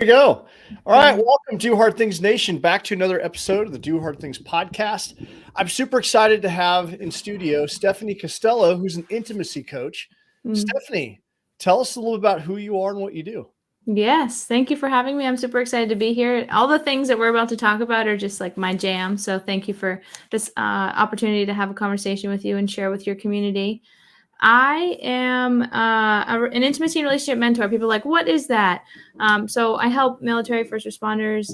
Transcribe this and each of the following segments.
we go. All right. Yeah. Welcome, Do Hard Things Nation, back to another episode of the Do Hard Things podcast. I'm super excited to have in studio Stephanie Costello, who's an intimacy coach. Mm. Stephanie, tell us a little about who you are and what you do. Yes. Thank you for having me. I'm super excited to be here. All the things that we're about to talk about are just like my jam. So thank you for this opportunity to have a conversation with you and share with your community. I am an intimacy and relationship mentor. People are like, what is that? So I help military, first responders,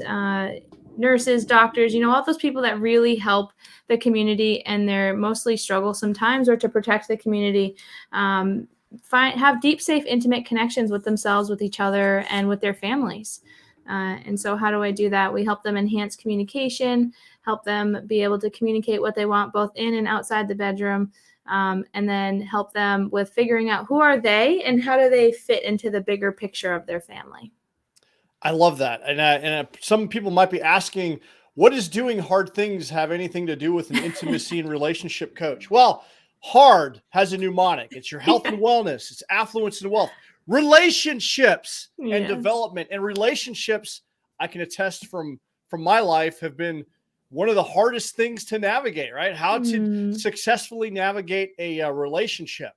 nurses, doctors, all those people that really help the community, and they're mostly struggle sometimes or to protect the community. Have deep, safe, intimate connections with themselves, with each other, and with their families. And so how do I do that? We help them enhance communication, help them be able to communicate what they want both in and outside the bedroom, and then help them with figuring out who are they and how do they fit into the bigger picture of their family. I love that. And some people might be asking, what does doing hard things have anything to do with an intimacy and relationship coach? Well, hard has a mnemonic. It's your health and wellness. It's affluence and wealth, relationships and Yes. development. And relationships, I can attest from my life, have been one of the hardest things to navigate, right? How to Mm. successfully navigate a relationship.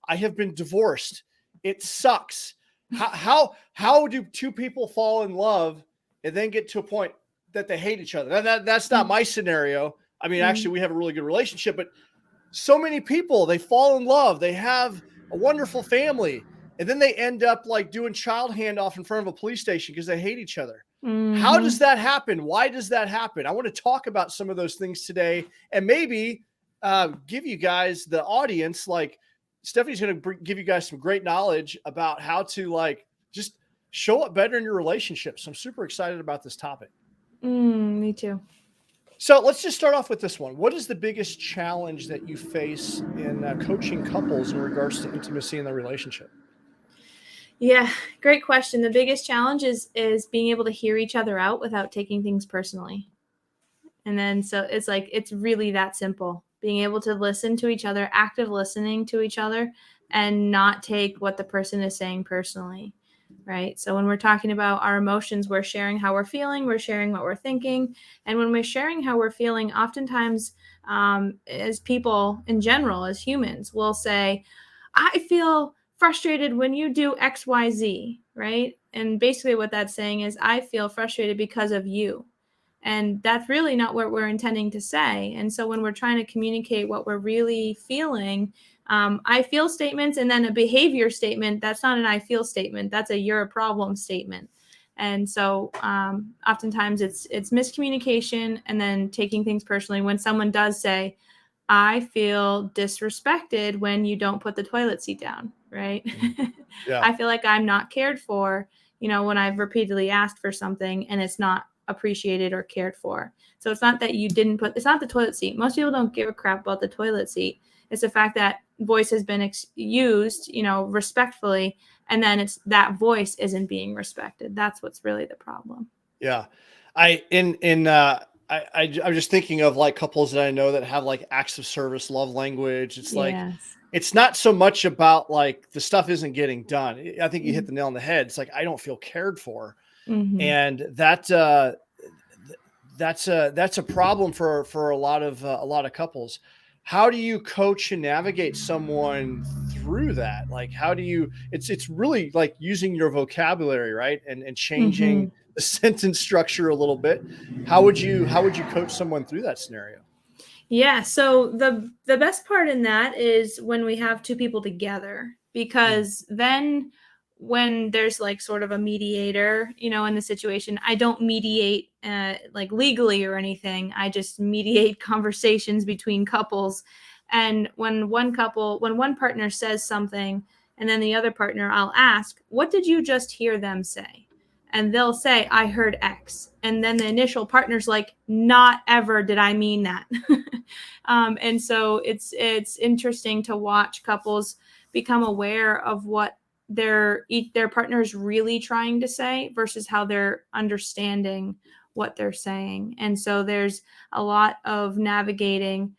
I have been divorced. It sucks. How do two people fall in love and then get to a point that they hate each other? That's not my scenario. I mean, Mm. actually, we have a really good relationship, but so many people, they fall in love, they have a wonderful family, and then they end up like doing child handoff in front of a police station because they hate each other. How does Mm-hmm. that happen? Why does that happen? I want to talk about some of those things today, and maybe give you guys, the audience, like Stephanie's going to give you guys some great knowledge about how to like just show up better in your relationships. So I'm super excited about this topic. Me too. So let's just start off with this one. What is the biggest challenge that you face in coaching couples in regards to intimacy in the relationship? Yeah, great question. The biggest challenge is being able to hear each other out without taking things personally. And then so it's like it's really that simple. Being able to listen to each other, active listening to each other, and not take what the person is saying personally. Right. So when we're talking about our emotions, we're sharing how we're feeling, we're sharing what we're thinking. And when we're sharing how we're feeling, oftentimes, as people in general, as humans, we'll say, I feel frustrated when you do XYZ. Right. And basically, what that's saying is, I feel frustrated because of you. And that's really not what we're intending to say. And so when we're trying to communicate what we're really feeling, I feel statements and then a behavior statement, that's not an I feel statement. That's a you're a problem statement. And so oftentimes it's miscommunication and then taking things personally when someone does say, I feel disrespected when you don't put the toilet seat down, right? Yeah. I feel like I'm not cared for, when I've repeatedly asked for something and it's not appreciated or cared for. So it's not that you didn't it's not the toilet seat. Most people don't give a crap about the toilet seat. It's the fact that voice has been used, respectfully, and then it's that voice isn't being respected. That's what's really the problem. Yeah. I'm just thinking of like couples that I know that have like acts of service, love language. It's like, Yes. it's not so much about like the stuff isn't getting done. I think you hit Mm-hmm. the nail on the head. It's like, I don't feel cared for. Mm-hmm. And that's a problem for a lot of couples. How do you coach and navigate someone through that? Like, how do you? It's really like using your vocabulary, right, and Mm-hmm. changing the sentence structure a little bit. How would you coach someone through that scenario? Yeah, so the best part in that is when we have two people together, Mm. because then when there's like sort of a mediator, in the situation, I don't mediate like legally or anything. I just mediate conversations between couples. And when one partner says something and then the other partner, I'll ask, "What did you just hear them say?" And they'll say, "I heard X." And then the initial partner's like, "Not ever did I mean that." And so it's interesting to watch couples become aware of what their partner is really trying to say versus how they're understanding what they're saying. And so there's a lot of navigating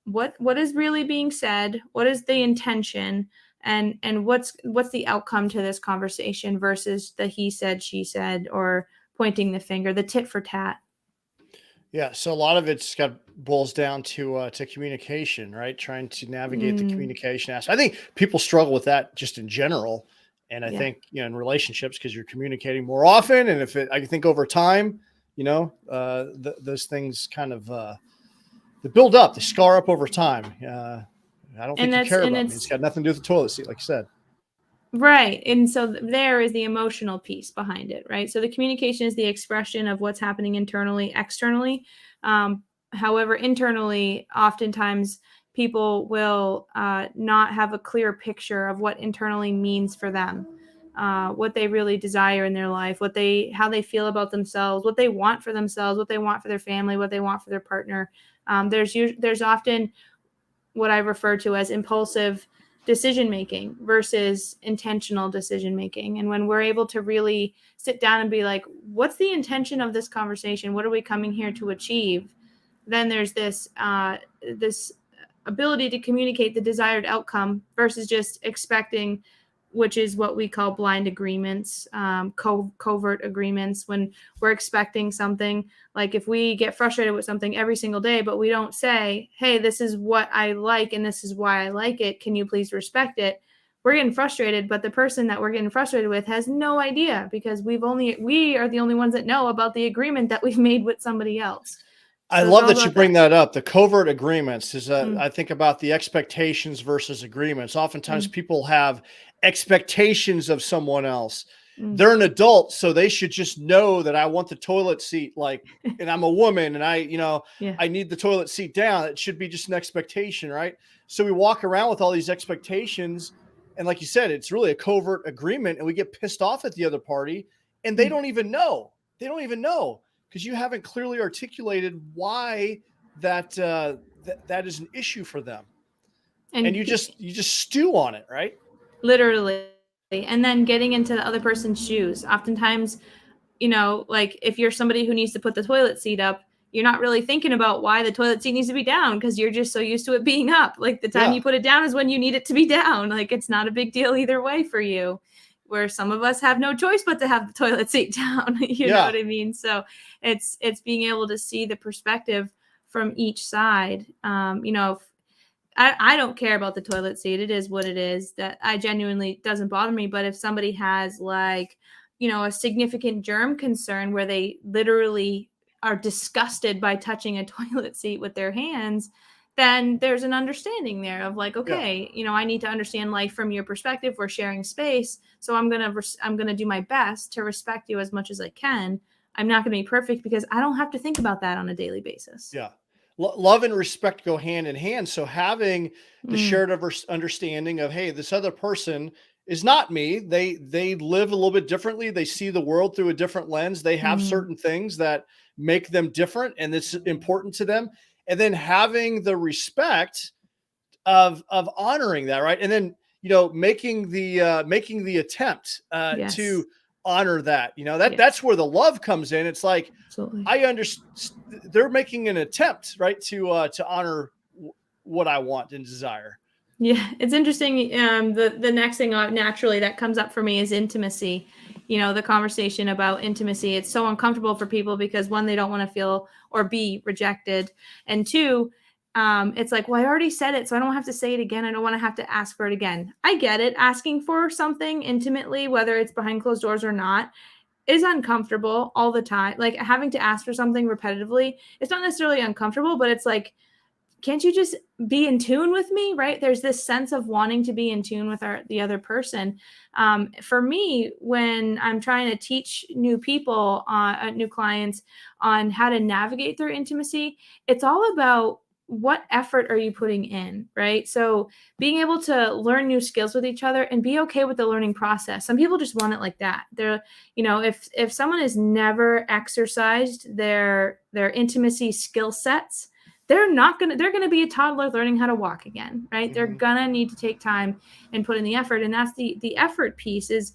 what is really being said, what is the intention, and what's the outcome to this conversation versus the he said, she said, or pointing the finger, the tit for tat. Yeah, so a lot of it's got boils down to communication, right? Trying to navigate the communication aspect. I think people struggle with that just in general, and I think in relationships because you're communicating more often, and I think over time, those things kind of they build up, they scar up over time. I don't think you care about me. It's got nothing to do with the toilet seat, like you said. Right. And so there is the emotional piece behind it, right? So the communication is the expression of what's happening internally, externally. However, internally, oftentimes people will not have a clear picture of what internally means for them, what they really desire in their life, how they feel about themselves, what they want for themselves, what they want for their family, what they want for their partner. There's often what I refer to as impulsive decision making versus intentional decision making. And when we're able to really sit down and be like, what's the intention of this conversation? What are we coming here to achieve? Then there's this ability to communicate the desired outcome versus just expecting, which is what we call blind agreements, covert agreements, when we're expecting something. Like if we get frustrated with something every single day, but we don't say, hey, this is what I like and this is why I like it, can you please respect it? We're getting frustrated, but the person that we're getting frustrated with has no idea because we are the only ones that know about the agreement that we've made with somebody else. I love that you bring that up. The covert agreements is, I think about the expectations versus agreements. Oftentimes people have expectations of someone else. They're an adult, so they should just know that I want the toilet seat, and I'm a woman and I need the toilet seat down. It should be just an expectation, right? So we walk around with all these expectations. And like you said, it's really a covert agreement and we get pissed off at the other party and they don't even know. They don't even know. Because you haven't clearly articulated why that is an issue for them, and you just stew on it, right? Literally, and then getting into the other person's shoes. Oftentimes, like if you're somebody who needs to put the toilet seat up, you're not really thinking about why the toilet seat needs to be down because you're just so used to it being up. Like the time you put it down is when you need it to be down. Like it's not a big deal either way for you. Where some of us have no choice but to have the toilet seat down. You know what I mean? So it's being able to see the perspective from each side. I don't care about the toilet seat. It is what it is. That I genuinely doesn't bother me. But if somebody has a significant germ concern where they literally are disgusted by touching a toilet seat with their hands, then there's an understanding there of okay, I need to understand life from your perspective. We're sharing space. So I'm going to do my best to respect you as much as I can. I'm not going to be perfect because I don't have to think about that on a daily basis. Yeah. Love and respect go hand in hand. So having the shared understanding of, hey, this other person is not me. They live a little bit differently. They see the world through a different lens. They have certain things that make them different and it's important to them. And then having the respect of honoring that, right? And then making the attempt to honor that. That's where the love comes in. It's like absolutely. I understand they're making an attempt, right, to honor what I want and desire. Yeah, it's interesting. The next thing naturally that comes up for me is intimacy. The conversation about intimacy. It's so uncomfortable for people because one, they don't want to feel or be rejected. And two, it's like, well, I already said it, so I don't have to say it again. I don't want to have to ask for it again. I get it. Asking for something intimately, whether it's behind closed doors or not, is uncomfortable all the time. Like having to ask for something repetitively, it's not necessarily uncomfortable, but it's like, can't you just be in tune with me, right? There's this sense of wanting to be in tune with the other person. For me, when I'm trying to teach new people, new clients on how to navigate their intimacy, it's all about what effort are you putting in, right? So being able to learn new skills with each other and be okay with the learning process. Some people just want it like that. They're, if someone has never exercised their intimacy skill sets, they're going to be a toddler learning how to walk again, right? They're going to need to take time and put in the effort. And that's the effort piece is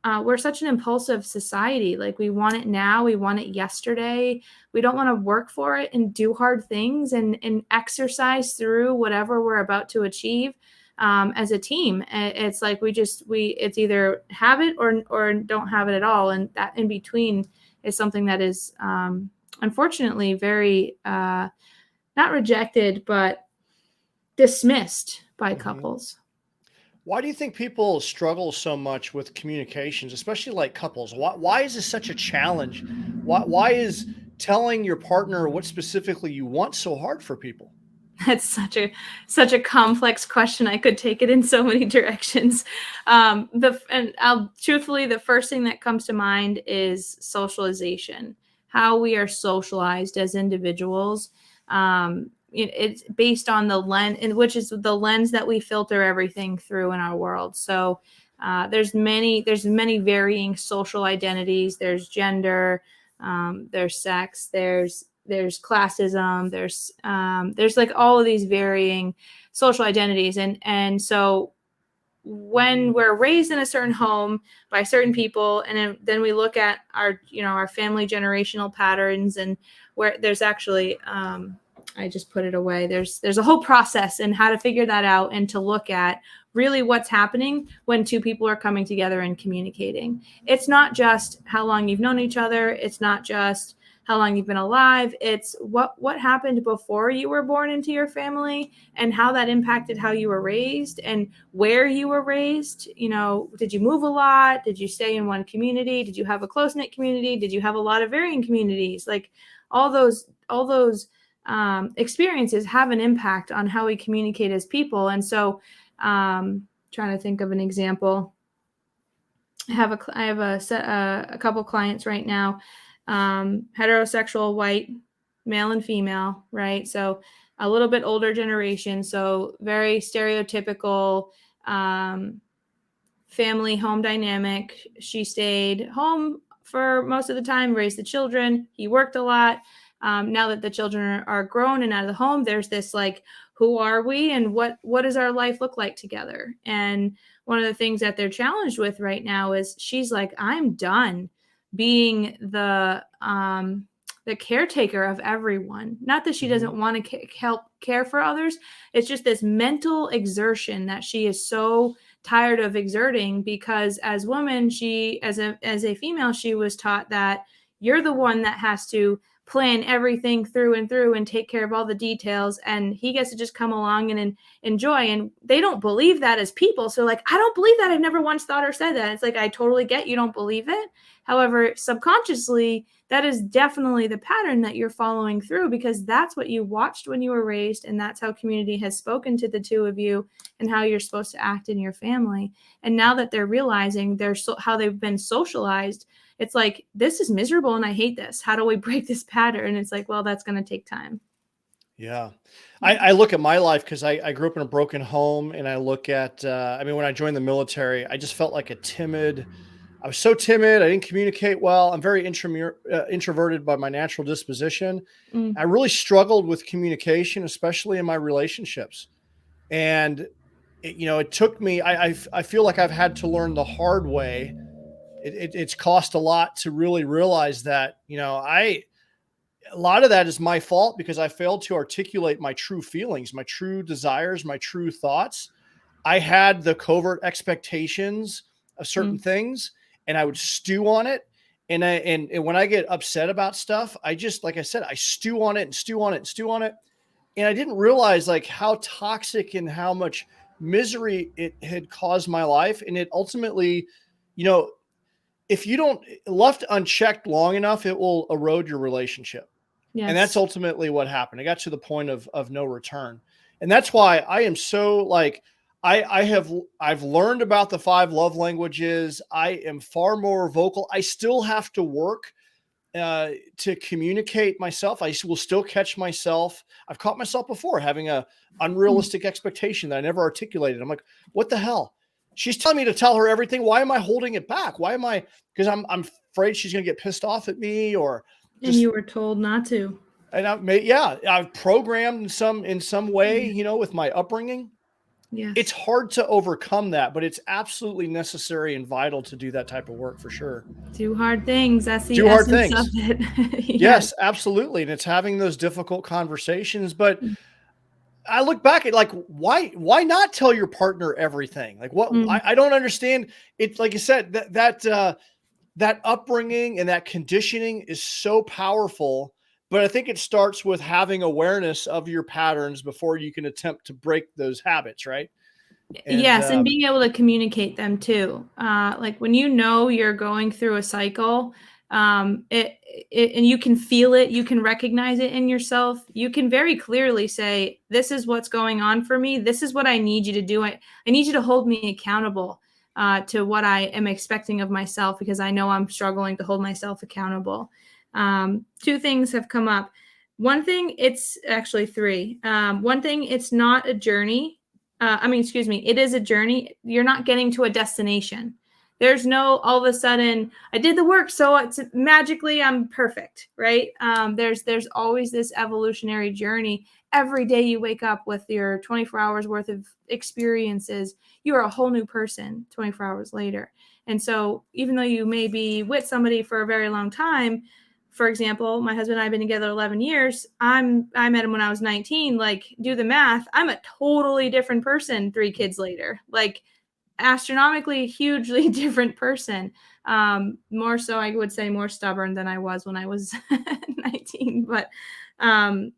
we're such an impulsive society. Like we want it now. We want it yesterday. We don't want to work for it and do hard things and exercise through whatever we're about to achieve. as a team. It's like it's either have it or don't have it at all. And that in between is something that is unfortunately very not rejected, but dismissed by couples. Why do you think people struggle so much with communications, especially like couples? Why is this such a challenge? Why is telling your partner what specifically you want so hard for people? That's such a complex question. I could take it in so many directions. Truthfully, the first thing that comes to mind is socialization, how we are socialized as individuals. It's based on the lens, which is the lens that we filter everything through in our world. So there's many varying social identities. There's gender, there's sex, there's classism, there's like all of these varying social identities. And so when we're raised in a certain home by certain people, and then we look at our family generational patterns, and where there's actually, I just put it away. There's a whole process and how to figure that out and to look at really what's happening when two people are coming together and communicating. It's not just how long you've known each other. It's not just how long you've been alive. It's what happened before you were born into your family and how that impacted how you were raised and where you were raised. Did you move a lot? Did you stay in one community? Did you have a close-knit community? Did you have a lot of varying communities? Like all those experiences have an impact on how we communicate as people. And so trying to think of an example. I have a couple clients right now, heterosexual, white, male and female, right? So a little bit older generation. So very stereotypical family home dynamic. She stayed home for most of the time, raised the children. He worked a lot. Now that the children are grown and out of the home, there's this like, who are we and what does our life look like together? And one of the things that they're challenged with right now is she's like, I'm done being the caretaker of everyone. Not that she doesn't want to help care for others. It's just this mental exertion that she is so tired of exerting, because as women, as a female, she was taught that you're the one that has to plan everything through and take care of all the details, and he gets to just come along and enjoy. And they don't believe that as people. So like, I don't believe that. I've never once thought or said that. It's like, I totally get you don't believe it. However, subconsciously, that is definitely the pattern that you're following through, because that's what you watched when you were raised, and that's how community has spoken to the two of you and how you're supposed to act in your family. And now that they're realizing how they've been socialized, it's like, this is miserable and I hate this. How do we break this pattern? And it's like, well, that's going to take time. Yeah. I look at my life, because I grew up in a broken home, and I look at, when I joined the military, I just felt like I was so timid. I didn't communicate well. I'm very introverted by my natural disposition. I really struggled with communication, especially in my relationships. And it took me, I feel like I've had to learn the hard way. It's cost a lot to really realize that, a lot of that is my fault, because I failed to articulate my true feelings, my true desires, my true thoughts. I had the covert expectations of certain things, and I would stew on it. And when I get upset about stuff, I just, like I said, I stew on it and stew on it and stew on it. And I didn't realize like how toxic and how much misery it had caused my life. And it ultimately, if you don't left unchecked long enough, it will erode your relationship. Yes. And that's ultimately what happened. I got to the point of no return. And that's why I am so like, I've learned about the 5 love languages. I am far more vocal. I still have to work to communicate myself. I will still catch myself. I've caught myself before having a unrealistic expectation that I never articulated. I'm like, what the hell? She's telling me to tell her everything. Why am I holding it back? Why am I? Because I'm afraid she's going to get pissed off at me, or just, and you were told not to. And I've programmed in some way, with my upbringing. Yeah, it's hard to overcome that, but it's absolutely necessary and vital to do that type of work for sure. Do hard things. That's the essence of it. Yes, absolutely. And it's having those difficult conversations. But I look back at like, why not tell your partner everything? Like what, I don't understand. It's like you said, that upbringing and that conditioning is so powerful, but I think it starts with having awareness of your patterns before you can attempt to break those habits. Right. And, Yes, and being able to communicate them too. Like when you know you're going through a cycle, and you can feel it, you can recognize it in yourself. You can very clearly say, "This is what's going on for me. This is what I need you to do. I need you to hold me accountable to what I am expecting of myself because I know I'm struggling to hold myself accountable." Two things have come up. One thing, it's actually three. One thing, it's not a journey. It is a journey. You're not getting to a destination. There's no all of a sudden I did the work, so it's magically I'm perfect, right? There's always this evolutionary journey. Every day you wake up with your 24 hours worth of experiences, you are a whole new person 24 hours later. And so even though you may be with somebody for a very long time, for example, my husband and I have been together 11 years. I met him when I was 19. Like, do the math. I'm a totally different person 3 kids later. Like, astronomically, hugely different person. More so, I would say more stubborn than I was when I was 19. But the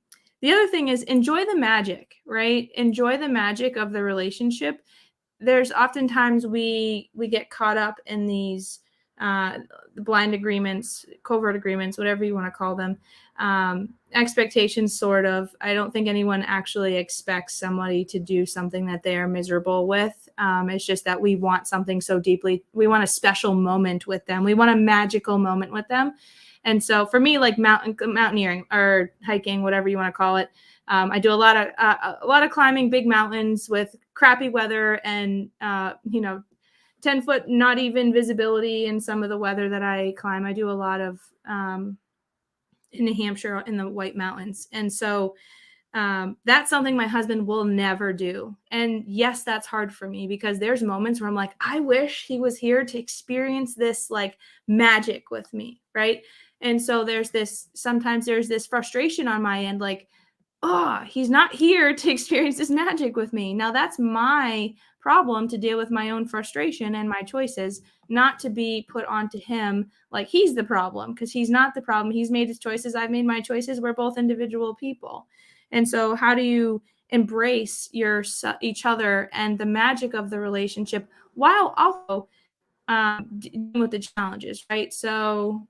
other thing is enjoy the magic, right? Enjoy the magic of the relationship. There's oftentimes we get caught up in these blind agreements, covert agreements, whatever you want to call them, expectations, sort of. I don't think anyone actually expects somebody to do something that they are miserable with. It's just that we want something so deeply. We want a special moment with them. We want a magical moment with them. And so for me, like mountaineering or hiking, whatever you want to call it, I do a lot of climbing big mountains with crappy weather and 10-foot not even visibility in some of the weather that I climb. I do a lot of in New Hampshire in the White Mountains. And so that's something my husband will never do. And yes, that's hard for me because there's moments where I'm like, I wish he was here to experience this like magic with me, right? And so sometimes there's this frustration on my end, like, oh, he's not here to experience this magic with me. Now that's my problem to deal with my own frustration and my choices, not to be put onto him like he's the problem, because he's not the problem. He's made his choices. I've made my choices. We're both individual people. And so how do you embrace each other and the magic of the relationship while also dealing with the challenges, right? So,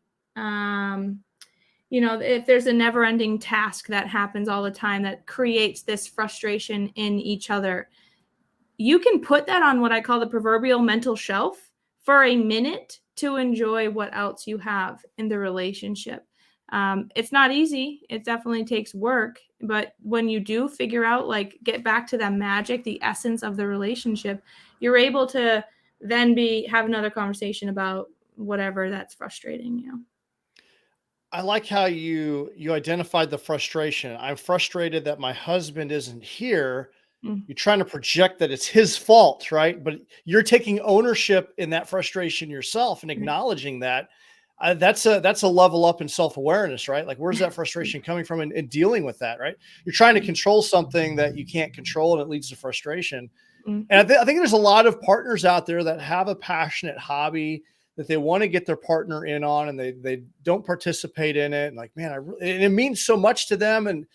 if there's a never-ending task that happens all the time that creates this frustration in each other, you can put that on what I call the proverbial mental shelf for a minute to enjoy what else you have in the relationship. It's not easy. It definitely takes work. But when you do figure out, like, get back to that magic, the essence of the relationship, you're able to then have another conversation about whatever that's frustrating you. I like how you identified the frustration. I'm frustrated that my husband isn't here. You're trying to project that it's his fault, right? But you're taking ownership in that frustration yourself and acknowledging that. That's a level up in self-awareness, right? Like, where's that frustration coming from, and dealing with that, right? You're trying to control something that you can't control, and it leads to frustration. And I think there's a lot of partners out there that have a passionate hobby that they want to get their partner in on, and they don't participate in it. And like, man, and it means so much to them. And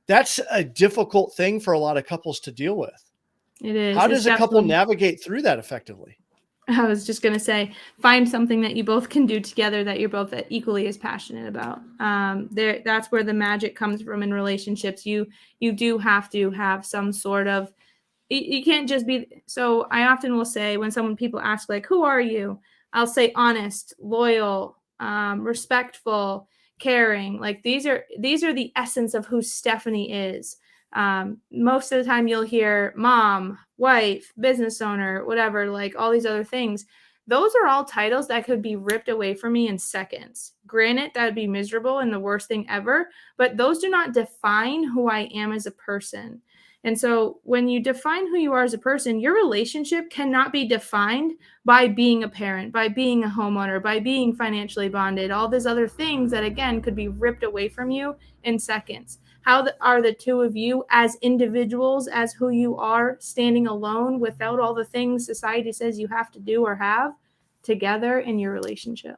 that's a difficult thing for a lot of couples to deal with. It is. How does a couple navigate through that effectively? I was just going to say, find something that you both can do together that you're both equally as passionate about. That's where the magic comes from in relationships. You do have to have some sort of, you can't just be. So I often will say, when people ask, like, who are you? I'll say honest, loyal, respectful, caring. Like, these are the essence of who Stephanie is. Most of the time you'll hear mom, wife, business owner, whatever, like all these other things. Those are all titles that could be ripped away from me in seconds. Granted, that would be miserable and the worst thing ever, but those do not define who I am as a person. And so when you define who you are as a person, your relationship cannot be defined by being a parent, by being a homeowner, by being financially bonded, all these other things that, again, could be ripped away from you in seconds. are the two of you as individuals, as who you are, standing alone without all the things society says you have to do or have, together in your relationship?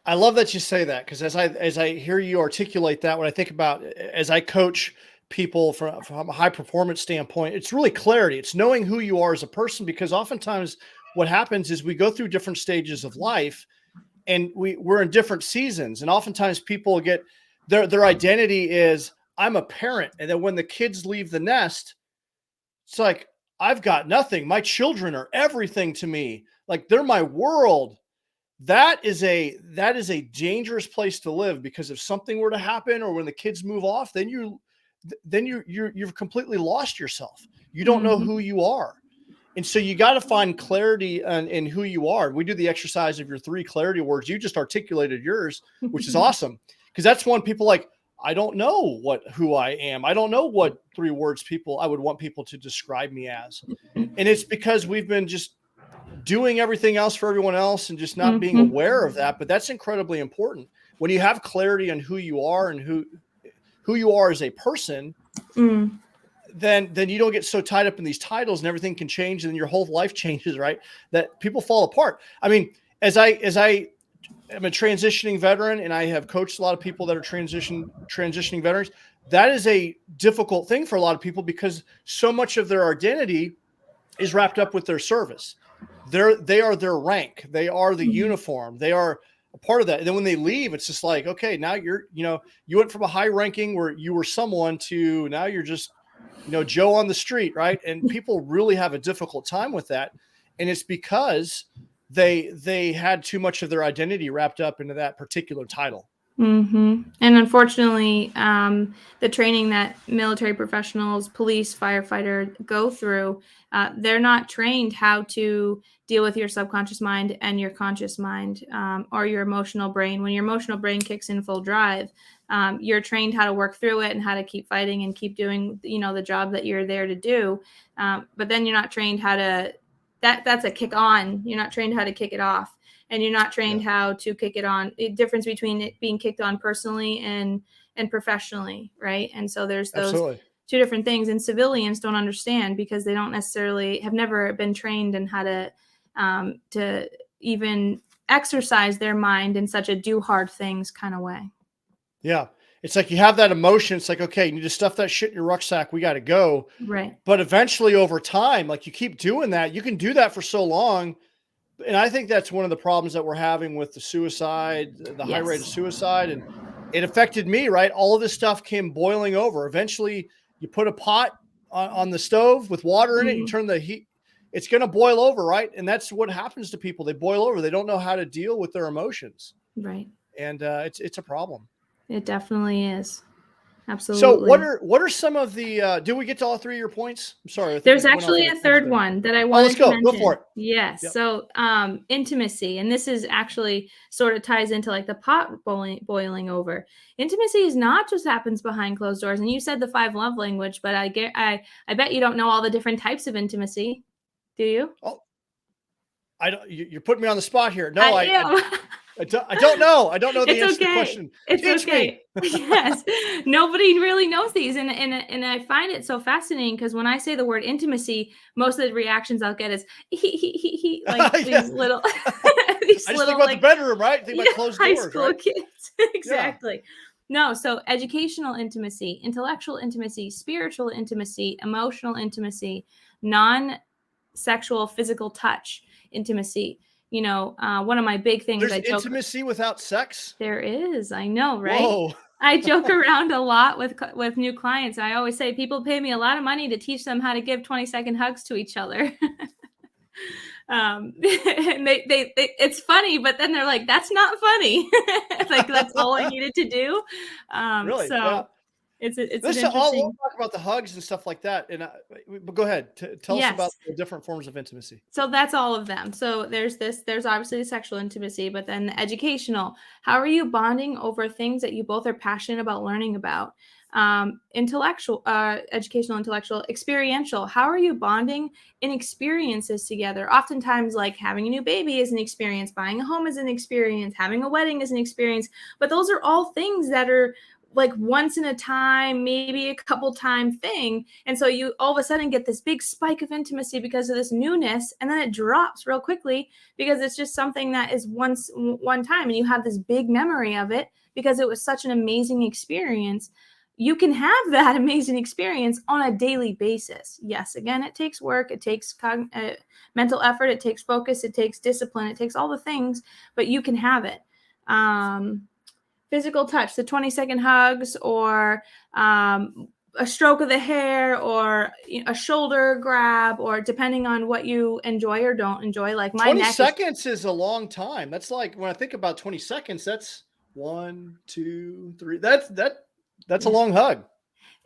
I love that you say that, because as I hear you articulate that, when I think about, as I coach people from a high performance standpoint, it's really clarity. It's knowing who you are as a person, because oftentimes what happens is we go through different stages of life, and we're in different seasons, and oftentimes people get their identity is, I'm a parent, and then when the kids leave the nest, it's like, I've got nothing. My children are everything to me. Like, they're my world. That is a dangerous place to live, because if something were to happen, or when the kids move off, then you've completely lost yourself. You don't know who you are. And so you got to find clarity in who you are. We do the exercise of your 3 clarity words. You just articulated yours, which is awesome, because that's one people like, I don't know who I am. I don't know what 3 words I would want people to describe me as. And it's because we've been just doing everything else for everyone else and just not being aware of that. But that's incredibly important. When you have clarity on who you are and who you are as a person, then you don't get so tied up in these titles, and everything can change, and your whole life changes, right? That people fall apart. I mean, as I am a transitioning veteran, and I have coached a lot of people that are transitioning veterans, that is a difficult thing for a lot of people, because so much of their identity is wrapped up with their service. They are their rank. They are the uniform. They are a part of that. And then when they leave, it's just like, okay, now you went from a high ranking where you were someone to now you're just, Joe on the street, right? And people really have a difficult time with that. And it's because they had too much of their identity wrapped up into that particular title. And unfortunately, the training that military professionals, police, firefighter go through, they're not trained how to deal with your subconscious mind and your conscious mind, or your emotional brain. When your emotional brain kicks in full drive, you're trained how to work through it and how to keep fighting and keep doing, the job that you're there to do. But then you're not trained how to, that's a kick on. You're not trained how to kick it off. And you're not trained how to kick it on. The difference between it being kicked on personally and professionally, right? And so there's those two different things. And civilians don't understand, because they don't necessarily have never been trained in how to even exercise their mind in such a do hard things kind of way. Yeah. It's like you have that emotion. It's like, okay, you need to stuff that shit in your rucksack. We got to go. Right. But eventually over time, like you keep doing that, you can do that for so long. And I think that's one of the problems that we're having with the suicide, the high rate of suicide. And it affected me, right? All of this stuff came boiling over. Eventually you put a pot on the stove with water in it, you turn the heat, it's going to boil over, right? And that's what happens to people. They boil over. They don't know how to deal with their emotions. Right. And it's a problem. It definitely is. Absolutely. So what are some of the, did we get to all 3 of your points? I'm sorry. There's actually a third one that I wanted to mention. Go for it. Yes. Yep. So intimacy, and this is actually sort of ties into like the pot boiling over. Intimacy is not just happens behind closed doors. And you said the 5 love language, but I bet you don't know all the different types of intimacy. Do you? Oh, you're putting me on the spot here. No, I am. I don't know. I don't know the answer to the question. It's okay. Yes. Nobody really knows these. And I find it so fascinating, because when I say the word intimacy, most of the reactions I'll get is he like these little these I just little, think about like, the bedroom, right? Think about closed doors, high school right? kids. Exactly. No, so educational intimacy, intellectual intimacy, spiritual intimacy, emotional intimacy, non-sexual physical touch intimacy. One of my big things. There's intimacy without sex? There is. I know, right? Whoa. I joke around a lot with new clients. I always say people pay me a lot of money to teach them how to give 20-second hugs to each other. And they it's funny, but then they're like, that's not funny. Like, that's all I needed to do. Really? So yeah. It's Listen, we'll talk about the hugs and stuff like that. And but go ahead. Tell us about the different forms of intimacy. So that's all of them. So there's obviously the sexual intimacy, but then the educational. How are you bonding over things that you both are passionate about learning about? Intellectual, educational, intellectual, experiential. How are you bonding in experiences together? Oftentimes, like having a new baby is an experience, buying a home is an experience, having a wedding is an experience. But those are all things that are like once in a time, maybe a couple time thing. And so you all of a sudden get this big spike of intimacy because of this newness, and then it drops real quickly because it's just something that is one time, and you have this big memory of it because it was such an amazing experience. You can have that amazing experience on a daily basis. Yes, again, it takes work, it takes mental effort, it takes focus, it takes discipline, it takes all the things, but you can have it. Physical touch, the 20-second hugs, or a stroke of the hair, or a shoulder grab, or depending on what you enjoy or don't enjoy. Like my 20 neck seconds is a long time. That's like, when I think about 20 seconds, that's 1, 2, 3. That's a long hug.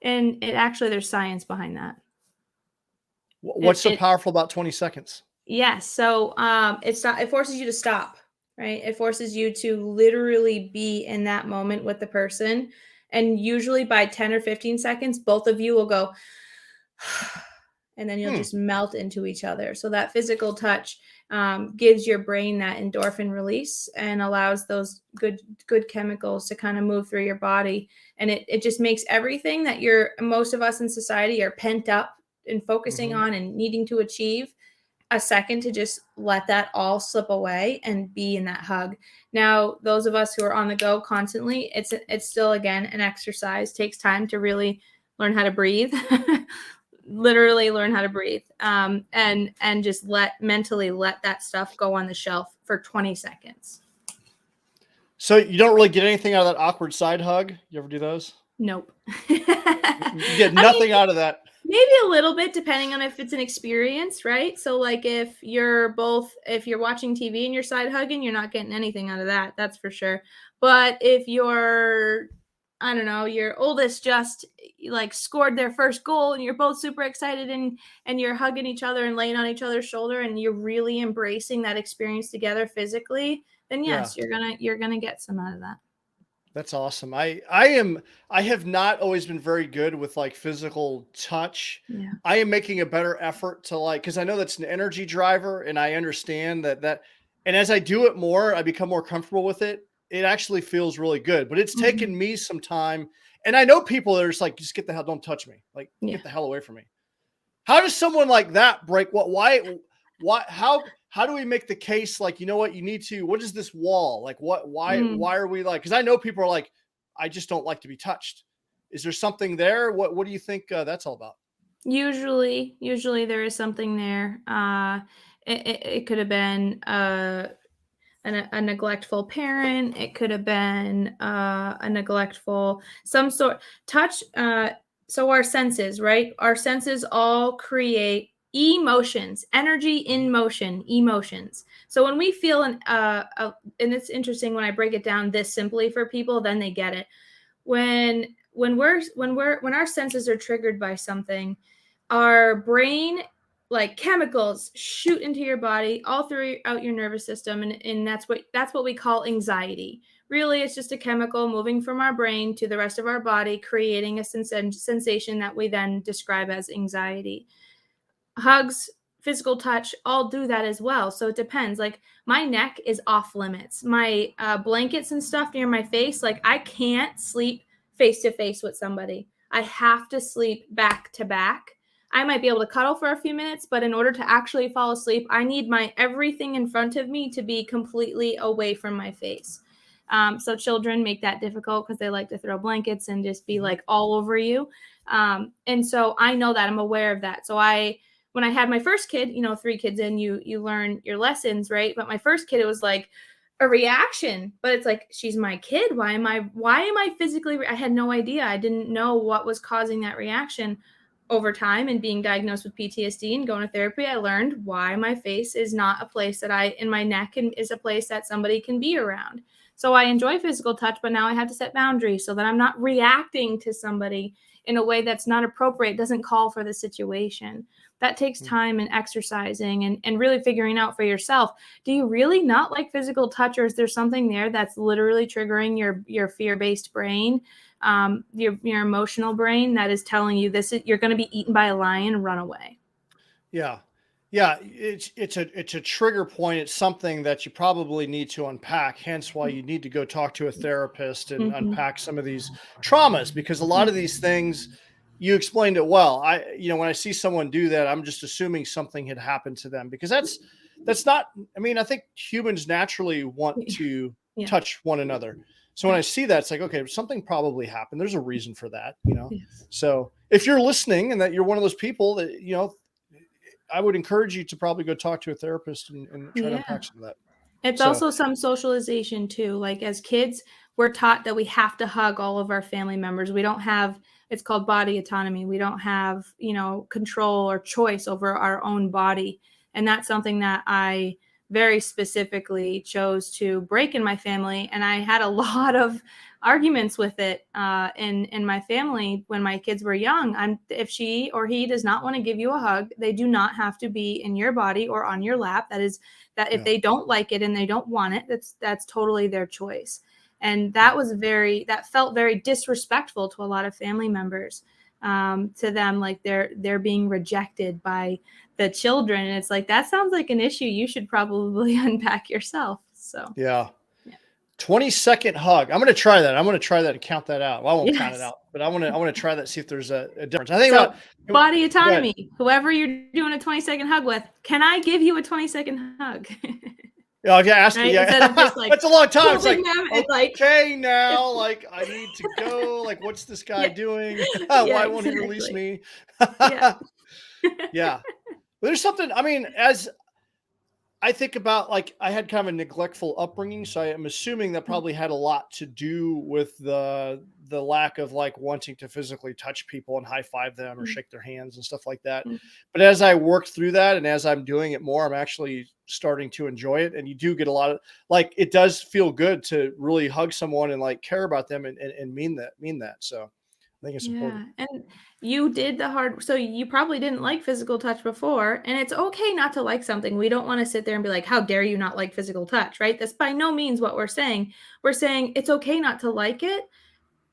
And it actually, there's science behind that. What's so powerful about 20 seconds? Yes. So it forces you to stop, right? It forces you to literally be in that moment with the person. And usually by 10 or 15 seconds, both of you will go, and then you'll just melt into each other. So that physical touch gives your brain that endorphin release and allows those good chemicals to kind of move through your body. And it just makes everything that most of us in society are pent up and focusing on and needing to achieve, a second to just let that all slip away and be in that hug. Now, those of us who are on the go constantly, it's still, again, an exercise. It takes time to really learn how to breathe, literally learn how to breathe, and just mentally let that stuff go on the shelf for 20 seconds. So you don't really get anything out of that awkward side hug? You ever do those? Nope. You get nothing out of that. Maybe a little bit, depending on if it's an experience, right? So like if you're watching TV and you're side hugging, you're not getting anything out of that. That's for sure. But if you're, I don't know, your oldest just like scored their first goal and you're both super excited and you're hugging each other and laying on each other's shoulder and you're really embracing that experience together physically, then yes, you're gonna get some out of that. That's awesome. I have not always been very good with like physical touch. Yeah. I am making a better effort to because I know that's an energy driver, and I understand that, and as I do it more, I become more comfortable with it. It actually feels really good, but it's taken me some time. And I know people that are just like, just get the hell, don't touch me. Like, get the hell away from me. How does someone like that break how do we make the case like, you know what, you need to, what is this wall? Like why are we like, because I know people are like, I just don't like to be touched. Is there something there? What do you think that's all about? Usually there is something there. It could have been a neglectful parent. It could have been a neglectful some sort touch. So our senses, right? Our senses all create emotions, energy in motion, emotions. So when we feel and it's interesting when I break it down this simply for people, then they get it. When our senses are triggered by something, our brain, like chemicals, shoot into your body all throughout your nervous system, and that's what we call anxiety. Really, it's just a chemical moving from our brain to the rest of our body, creating a sensation that we then describe as anxiety. Hugs, physical touch, all do that as well. So it depends. Like my neck is off limits. My blankets and stuff near my face, like I can't sleep face to face with somebody. I have to sleep back to back. I might be able to cuddle for a few minutes, but in order to actually fall asleep, I need my everything in front of me to be completely away from my face. So children make that difficult because they like to throw blankets and just be like all over you. And so I know that, I'm aware of that. So when I had my first kid, 3 kids in, you learn your lessons, right? But my first kid, it was like a reaction, but it's like, she's my kid. Why am I physically, I had no idea. I didn't know what was causing that reaction. Over time and being diagnosed with PTSD and going to therapy, I learned why my face is not a place that in my neck is a place that somebody can be around. So I enjoy physical touch, but now I have to set boundaries so that I'm not reacting to somebody in a way that's not appropriate, doesn't call for the situation. That takes time and exercising and really figuring out for yourself, do you really not like physical touch, or is there something there that's literally triggering your fear-based brain, your emotional brain that is telling you you're going to be eaten by a lion, run away? Yeah. Yeah, it's a trigger point. It's something that you probably need to unpack. Hence why you need to go talk to a therapist and Mhm. unpack some of these traumas, because a lot Yeah. of these things, you explained it well. When I see someone do that, I'm just assuming something had happened to them, because that's not, I mean, I think humans naturally want to Yeah. touch one another. So when I see that, it's like, okay, something probably happened. There's a reason for that, Yes. So if you're listening and that you're one of those people that, I would encourage you to probably go talk to a therapist and try to Yeah. unpack some of that. It's So also some socialization too. Like as kids, we're taught that we have to hug all of our family members. We don't have, it's called body autonomy. We don't have, control or choice over our own body. And that's something that I very specifically chose to break in my family. And I had a lot of arguments with it in my family when my kids were young. If she or he does not want to give you a hug, they do not have to be in your body or on your lap. That if yeah, they don't like it and they don't want it, that's totally their choice. And yeah, that felt very disrespectful to a lot of family members, to them, like they're being rejected by the children. And it's like, that sounds like an issue you should probably unpack yourself. So yeah. yeah. 20-second hug. I'm going to try that. I'm going to try that and count that out. Well, I won't count it Yes. out, but I want to try that. See if there's a difference. I think So about, body go ahead. autonomy, whoever you're doing a 20-second hug with, can I give you a 20-second hug? Yeah, if you ask me, Right? Instead of yeah, just like that's a long time. It's holding like, them and like, okay, now, like I need to go. Like, what's this guy yeah, doing? yeah, Why won't he release exactly. me? Yeah. Yeah. But there's something, I mean, as I think about, like, I had kind of a neglectful upbringing, so I am assuming that probably had a lot to do with the lack of like wanting to physically touch people and high five them or Mm, shake their hands and stuff like that. mm, But as I worked through that and as I'm doing it more, I'm actually starting to enjoy it. And you do get a lot of, like, it does feel good to really hug someone and like care about them and mean that. So I think it's important. yeah, and you did the hard, so you probably didn't like physical touch before, and it's okay not to like something. We don't wanna sit there and be like, "How dare you not like physical touch," right? That's by no means what we're saying. We're saying it's okay not to like it.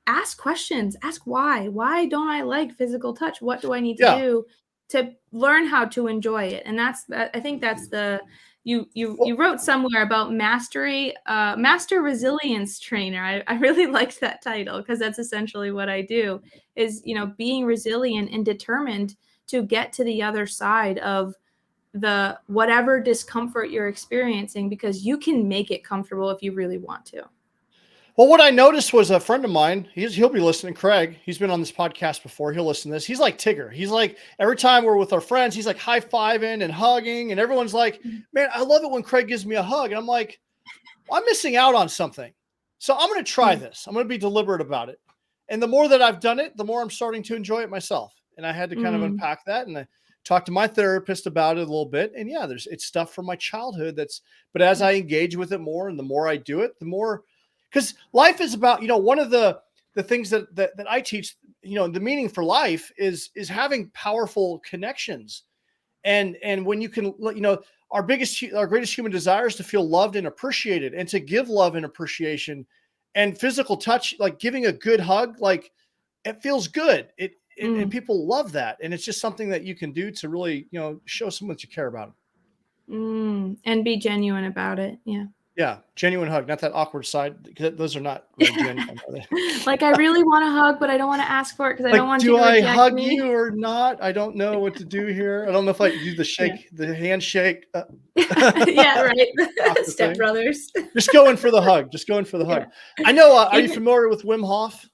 Ask questions. Ask why. Why don't I like physical touch? What do I need to Yeah. do to learn how to enjoy it? And I think that's the you Well, wrote somewhere about master resilience trainer. I really liked that title because that's essentially what I do is, being resilient and determined to get to the other side of the whatever discomfort you're experiencing because you can make it comfortable if you really want to. Well, what I noticed was a friend of mine, he'll be listening, Craig. He's been on this podcast before. He'll listen to this. He's like Tigger. He's like, every time we're with our friends, he's like high-fiving and hugging. And everyone's like, Mhm. man, I love it when Craig gives me a hug. And I'm like, well, I'm missing out on something. So I'm going to try Yeah. this. I'm going to be deliberate about it. And the more that I've done it, the more I'm starting to enjoy it myself. And I had to kind of Mm, unpack that. And I talked to my therapist about it a little bit. And yeah, it's stuff from my childhood but as I engage with it more and the more I do it, the more, because life is about, one of the things that I teach, the meaning for life is having powerful connections. And when you can, our greatest human desire is to feel loved and appreciated and to give love and appreciation, and physical touch, like giving a good hug, like it feels good. And mm. people love that. And it's just something that you can do to really, show someone that you care about them. And be genuine about it, yeah. Yeah. Genuine hug, not that awkward side. Those are not really genuine, are they? Like, I really wanna hug, but I don't wanna ask for it because I don't Like, want you do to I reject hug me. you or not? I don't know what to do here. I don't know if I do Yeah. the handshake, Yeah, right. awkward Step thing. brothers. Just going for the hug. Just going for the Yeah. hug. I know. Are you Even familiar with Wim Hof?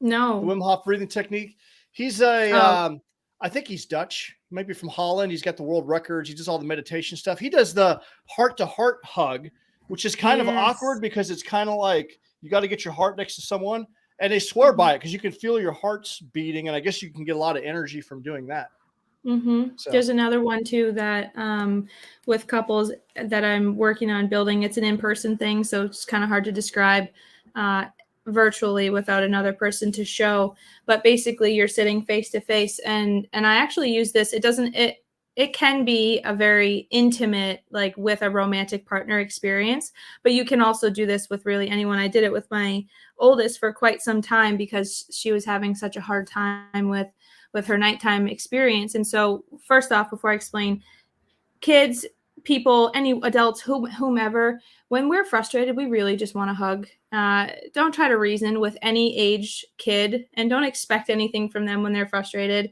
The No. Wim Hof breathing technique. Oh, I think he's Dutch, maybe from Holland. He's got the world records. He does all the meditation stuff. He does the heart to heart hug, which is kind of yes. awkward because it's kind of like you got to get your heart next to someone, and they swear Mhm. by it because you can feel your heart's beating, and I guess you can get a lot of energy from doing that. Mhm. So There's another one too that, with couples that I'm working on building. It's an in-person thing, so it's kinda hard to describe, uh, virtually without another person to show. But basically, you're sitting face to face, and I actually use this. It can be a very intimate, like, with a romantic partner experience, but you can also do this with really anyone. I did it with my oldest for quite some time because she was having such a hard time with her nighttime experience. And so, first off, before I explain, kids, people, any adults, whomever, when we're frustrated, we really just want a hug. Don't try to reason with any age kid, and don't expect anything from them when they're frustrated.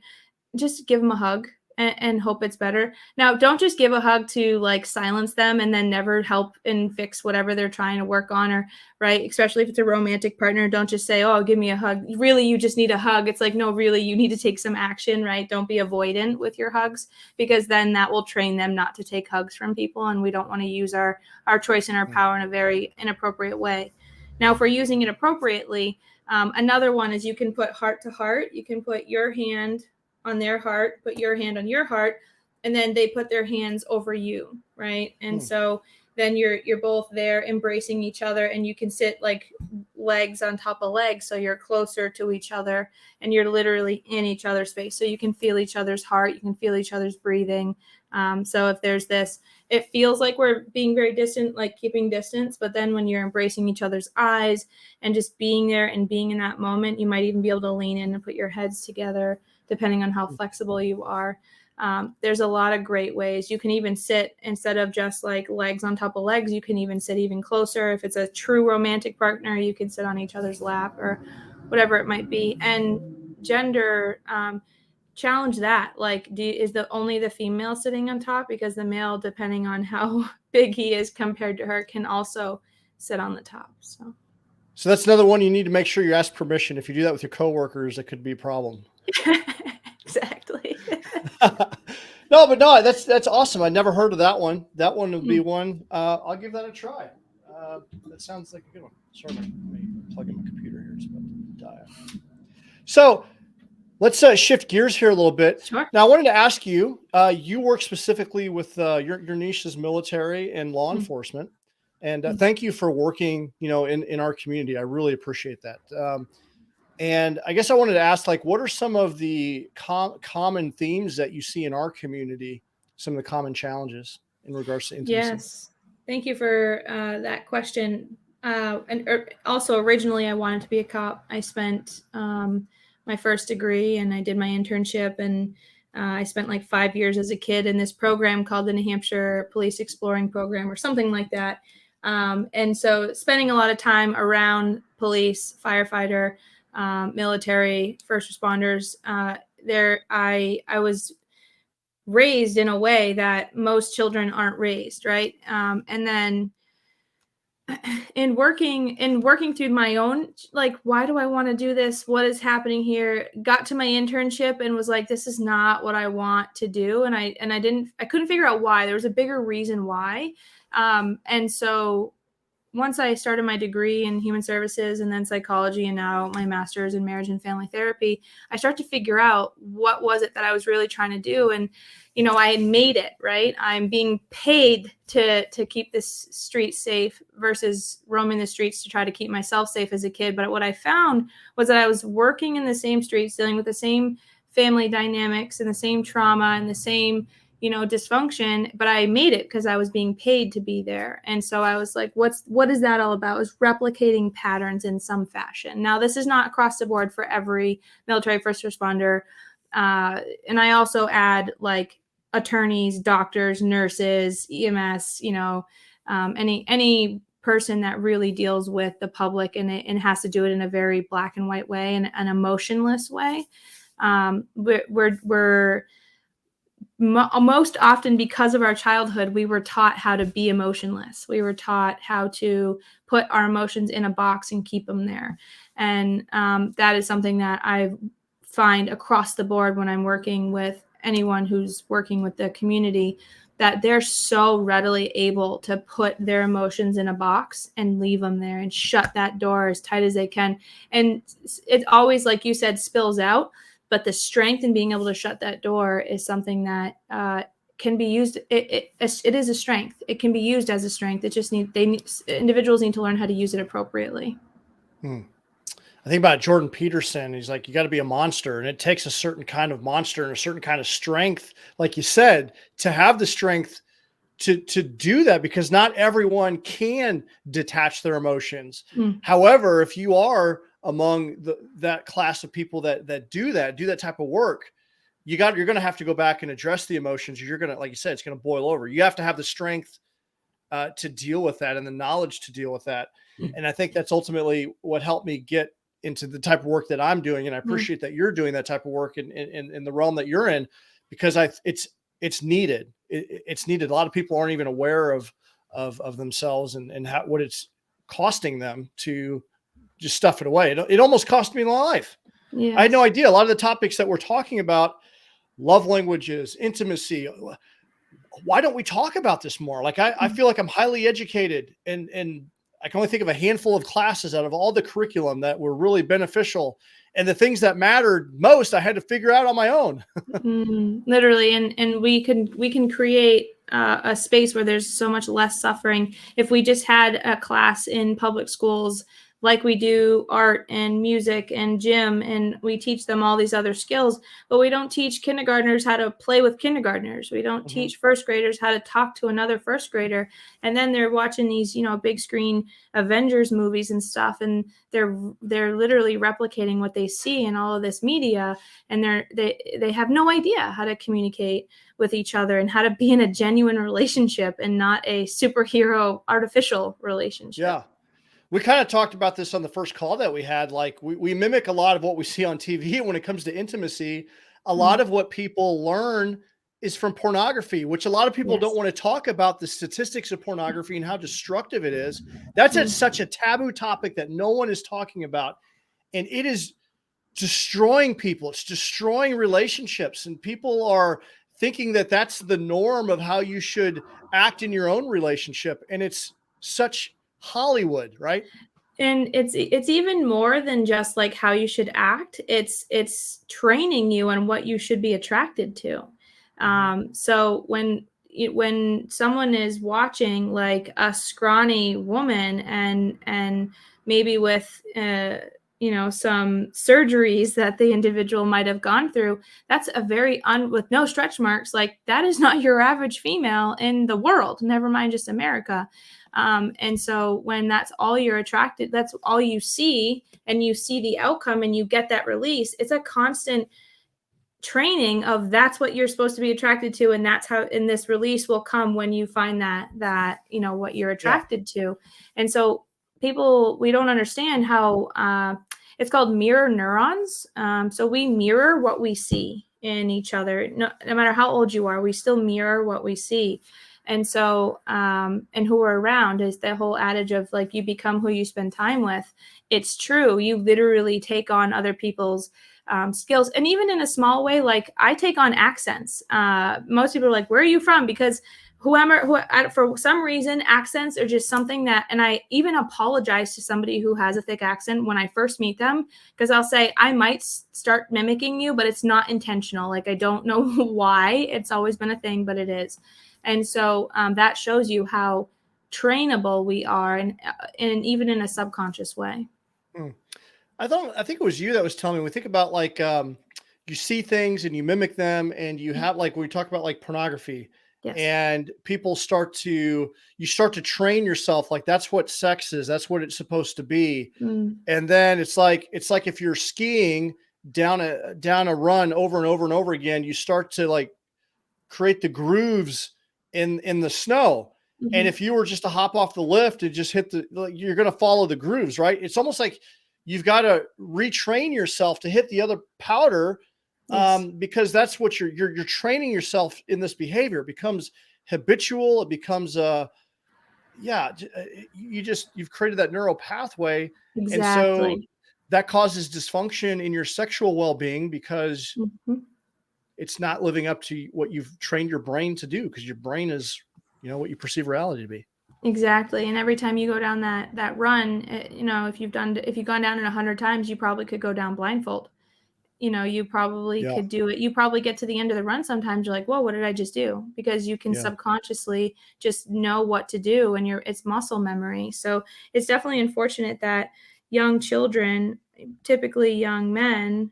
Just give them a hug and hope it's better. Now, don't just give a hug to like silence them and then never help and fix whatever they're trying to work on, or right. Especially if it's a romantic partner, don't just say, oh, give me a hug. Really, you just need a hug. It's like, no, really, you need to take some action, right? Don't be avoidant with your hugs, because then that will train them not to take hugs from people. And we don't want to use our choice and our power in a very inappropriate way. Now, if we're using it appropriately, another one is you can put heart to heart. You can put your hand on their heart, put your hand on your heart, and then they put their hands over you, right? And so then you're both there embracing each other, and you can sit like legs on top of legs, so you're closer to each other and you're literally in each other's space, so you can feel each other's heart, you can feel each other's breathing. So if there's this, it feels like we're being very distant, like keeping distance, but then when you're embracing each other's eyes and just being there and being in that moment, you might even be able to lean in and put your heads together, depending on how flexible you are. There's a lot of great ways. You can even sit, instead of just like legs on top of legs, you can even sit even closer. If it's a true romantic partner, you can sit on each other's lap or whatever it might be. And gender, challenge that. Like, is only the female sitting on top? Because the male, depending on how big he is compared to her, can also sit on the top. So that's another one you need to make sure you ask permission. If you do that with your coworkers, it could be a problem. Exactly. No, that's awesome. I never heard of that one. That one would be one. I'll give that a try. That sounds like a good one. Sorry, let me plug in my computer here. It's about to die. So let's shift gears here a little bit. Sure. Now, I wanted to ask you, you work specifically with your niche is military and law enforcement. And thank you for working, in our community. I really appreciate that. And I guess I wanted to ask, like, what are some of the common themes that you see in our community, some of the common challenges in regards to intimacy? Yes. Thank you for that question. Also, originally, I wanted to be a cop. I spent my first degree and I did my internship, and I spent like 5 years as a kid in this program called the New Hampshire Police Exploring Program or something like that. And so spending a lot of time around police, firefighter, military, first responders, I was raised in a way that most children aren't raised, right? And then in working through my own, like, why do I want to do this? What is happening here? Got to my internship and was like, this is not what I want to do. And I couldn't figure out why. There was a bigger reason why. And so once I started my degree in human services and then psychology and now my master's in marriage and family therapy, I start to figure out what was it that I was really trying to do. And, I had made it, right? I'm being paid to keep this street safe versus roaming the streets to try to keep myself safe as a kid. But what I found was that I was working in the same streets, dealing with the same family dynamics and the same trauma and the same dysfunction, but I made it because I was being paid to be there. And so I was like, what is that all about? It was replicating patterns in some fashion. Now, this is not across the board for every military first responder. And I also add like attorneys, doctors, nurses, EMS, any person that really deals with the public and has to do it in a very black and white way and an emotionless way. We're most often, because of our childhood, we were taught how to be emotionless. We were taught how to put our emotions in a box and keep them there. And that is something that I find across the board when I'm working with anyone who's working with the community, that they're so readily able to put their emotions in a box and leave them there and shut that door as tight as they can. And it always, like you said, spills out. But the strength in being able to shut that door is something that can be used. It is a strength. It can be used as a strength. It just individuals need to learn how to use it appropriately. I think about Jordan Peterson. He's like, you got to be a monster, and it takes a certain kind of monster and a certain kind of strength, like you said, to have the strength to do that, because not everyone can detach their emotions. However, if you are among that class of people that do that type of work, you're going to have to go back and address the emotions. You're going to, like you said, it's going to boil over. You have to have the strength to deal with that and the knowledge to deal with that. And I think that's ultimately what helped me get into the type of work that I'm doing. And I appreciate that you're doing that type of work in the realm that you're in, because it's needed. It's needed. A lot of people aren't even aware of themselves and what it's costing them to just stuff it away. It almost cost me my life. Yes. I had no idea. A lot of the topics that we're talking about, love languages, intimacy, why don't we talk about this more? Like, I feel like I'm highly educated, and I can only think of a handful of classes out of all the curriculum that were really beneficial. And the things that mattered most, I had to figure out on my own. Literally. And we can create a space where there's so much less suffering if we just had a class in public schools like we do art and music and gym, and we teach them all these other skills, but we don't teach kindergartners how to play with kindergartners. We don't teach first graders how to talk to another first grader. And then they're watching these, big screen Avengers movies and stuff, and they're literally replicating what they see in all of this media, and they have no idea how to communicate with each other and how to be in a genuine relationship and not a superhero artificial relationship. Yeah. We kind of talked about this on the first call that we had. Like, we mimic a lot of what we see on TV when it comes to intimacy. A lot of what people learn is from pornography, which a lot of people don't want to talk about the statistics of pornography and how destructive it is. That's such a taboo topic that no one is talking about. And it is destroying people. It's destroying relationships. And people are thinking that that's the norm of how you should act in your own relationship. And it's such Hollywood, right? And it's even more than just like how you should act. It's training you on what you should be attracted to. So when someone is watching like a scrawny woman and maybe with some surgeries that the individual might have gone through, that's a very with no stretch marks, like that is not your average female in the world, never mind just America. And so when that's all you're attracted, that's all you see, and you see the outcome and you get that release, it's a constant training of that's what you're supposed to be attracted to. And that's how, in this release will come when you find that what you're attracted to. And so we don't understand how, it's called mirror neurons. So we mirror what we see in each other. No matter how old you are, we still mirror what we see. And so, and who we're around, is the whole adage of like, you become who you spend time with. It's true. You literally take on other people's skills. And even in a small way, like I take on accents. Most people are like, where are you from? Because for some reason, accents are just something that, and I even apologize to somebody who has a thick accent when I first meet them, because I'll say, I might start mimicking you, but it's not intentional. Like, I don't know why. It's always been a thing, but it is. And so that shows you how trainable we are, and even in a subconscious way. I think it was you that was telling me, we think about like, you see things and you mimic them, and you have, like, we talk about like pornography. Yes. And you start to train yourself. Like, that's what sex is. That's what it's supposed to be. And then it's like if you're skiing down a run over and over and over again, you start to like create the grooves in the snow. And if you were just to hop off the lift and just you're going to follow the grooves, right? It's almost like you've got to retrain yourself to hit the other powder. Because that's what you're training yourself in. This behavior becomes habitual. It becomes you've created that neural pathway. Exactly. And so that causes dysfunction in your sexual well-being, because it's not living up to what you've trained your brain to do, because your brain is, what you perceive reality to be. Exactly. And every time you go down that run, if you've gone down it 100 times, you probably could go down blindfold. You probably could do it. You probably get to the end of the run. Sometimes you're like, whoa, what did I just do? Because you can subconsciously just know what to do, and it's muscle memory. So it's definitely unfortunate that young children, typically young men,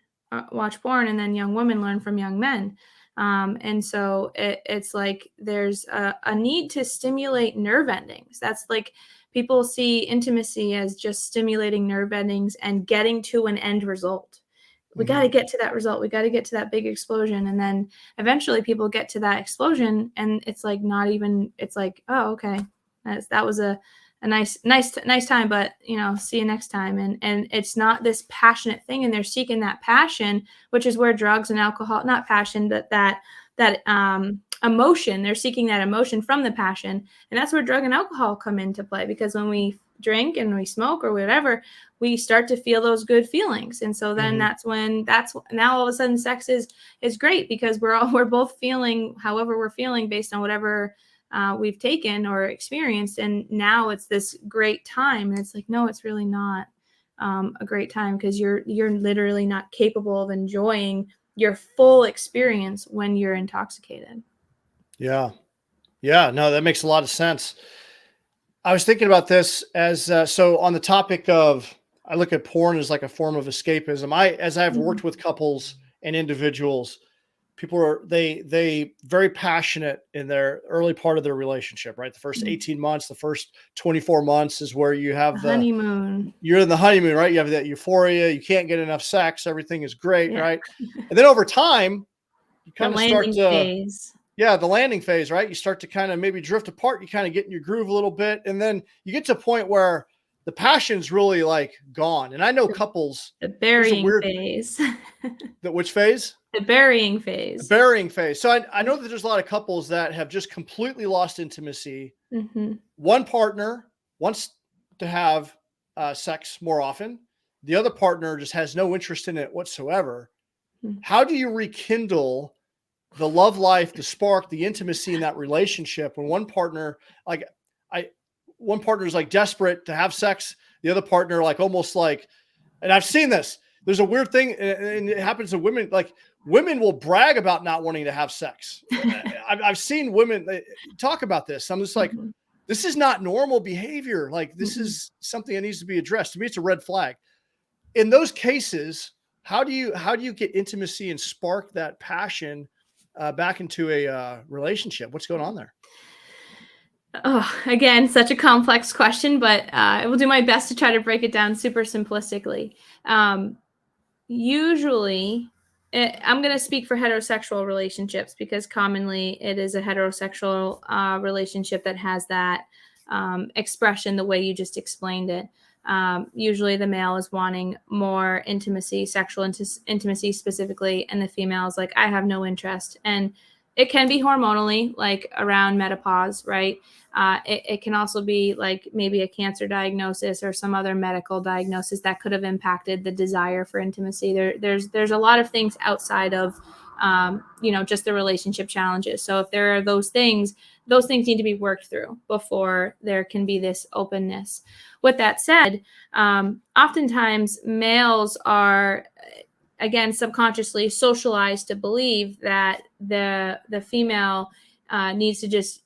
watch porn, and then young women learn from young men. And so it's like there's a need to stimulate nerve endings. That's like, people see intimacy as just stimulating nerve endings and getting to an end result. We got to get to that result. We got to get to that big explosion. And then eventually people get to that explosion and it's like, not even, it's like, oh, okay. That was a nice time, but see you next time. And it's not this passionate thing. And they're seeking that passion, which is where drugs and alcohol, not passion, but that emotion, they're seeking that emotion from the passion. And that's where drug and alcohol come into play, because when we drink and we smoke or whatever, we start to feel those good feelings. And so then now all of a sudden sex is great, because we're both feeling however we're feeling based on whatever we've taken or experienced. And now it's this great time. And it's like, no, it's really not a great time, because you're literally not capable of enjoying your full experience when you're intoxicated. Yeah. No, that makes a lot of sense. I was thinking about this as so on the topic of, I look at porn as like a form of escapism. As I've worked with couples and individuals, people are they very passionate in their early part of their relationship, right? The first 18 months, the first 24 months is where you have the honeymoon. You're in the honeymoon, right? You have that euphoria. You can't get enough sex. Everything is great, right? And then over time, you kind of start to phase. Yeah, the landing phase, right? You start to kind of maybe drift apart. You kind of get in your groove a little bit. And then you get to a point where the passion's really like gone. And I know couples. The burying phase. Which phase? The burying phase. The burying phase. So I know that there's a lot of couples that have just completely lost intimacy. One partner wants to have sex more often. The other partner just has no interest in it whatsoever. How do you rekindle the love life, the spark, the intimacy in that relationship when one partner is like desperate to have sex, the other partner like almost like, and I've seen this, there's a weird thing, and it happens to women, like women will brag about not wanting to have sex. I've seen women talk about this. I'm just like, this is not normal behavior. Like this is something that needs to be addressed. To me, it's a red flag. In those cases, how do you get intimacy and spark that passion back into a relationship? What's going on there? Oh, again, such a complex question, but I will do my best to try to break it down super simplistically. Usually, I'm going to speak for heterosexual relationships, because commonly it is a heterosexual relationship that has that expression the way you just explained it. Usually the male is wanting more intimacy, sexual intimacy specifically, and the female is like, I have no interest. And it can be hormonally, like around menopause, right? It can also be like maybe a cancer diagnosis or some other medical diagnosis that could have impacted the desire for intimacy. There's a lot of things outside of just the relationship challenges. So if there are those things need to be worked through before there can be this openness. With that said, oftentimes males are, again, subconsciously socialized to believe that the female needs to just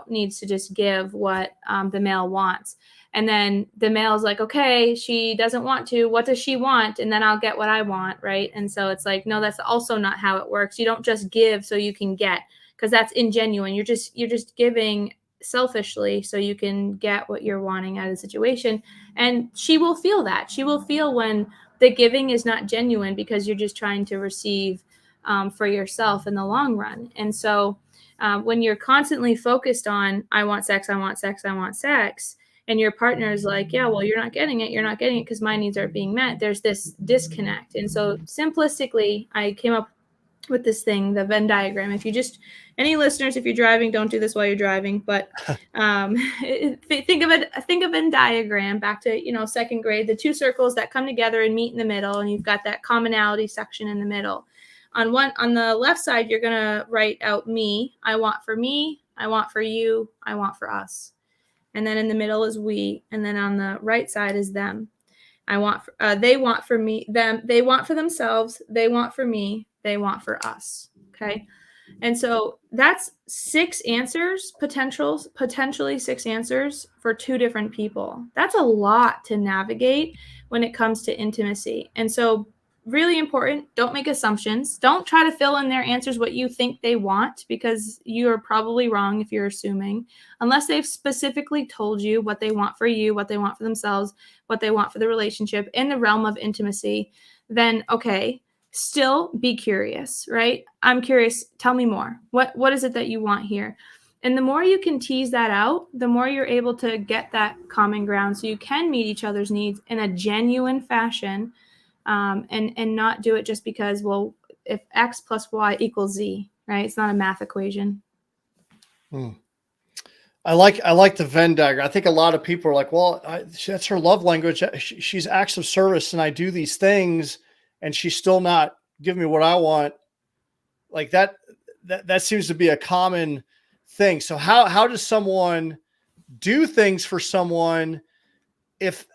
needs to just give what the male wants. And then the male's like, okay, she doesn't want to. What does she want? And then I'll get what I want, right? And so it's like, no, that's also not how it works. You don't just give so you can get, because that's ingenuine. You're just giving selfishly so you can get what you're wanting out of the situation. And she will feel that. She will feel when the giving is not genuine, because you're just trying to receive for yourself in the long run. And so when you're constantly focused on, I want sex, I want sex, I want sex, and your partner is like, yeah, well, you're not getting it because my needs aren't being met, there's this disconnect. And so simplistically, I came up with this thing, the Venn diagram. Any listeners, if you're driving, don't do this while you're driving, but think of a Venn diagram back to, second grade, the two circles that come together and meet in the middle, and you've got that commonality section in the middle. On the left side, you're going to write out me. I want for me, I want for you, I want for us. And then in the middle is we, and then on the right side is them. They want for me, them, they want for themselves, they want for me, they want for us. Okay. And so that's 6 answers, potentially 6 answers for 2 different people. That's a lot to navigate when it comes to intimacy. And so really important, don't make assumptions. Don't try to fill in their answers what you think they want, because you are probably wrong if you're assuming, unless they've specifically told you what they want for you, what they want for themselves, what they want for the relationship in the realm of intimacy. then okay, still be curious, right? I'm curious. Tell me more. What is it that you want here? And the more you can tease that out, the more you're able to get that common ground so you can meet each other's needs in a genuine fashion, and not do it just because, well, if X plus Y equals Z, right? It's not a math equation. I like the Venn diagram. I think a lot of people are like, well, that's her love language. She's acts of service and I do these things and she's still not giving me what I want. Like that seems to be a common thing. So how does someone do things for someone if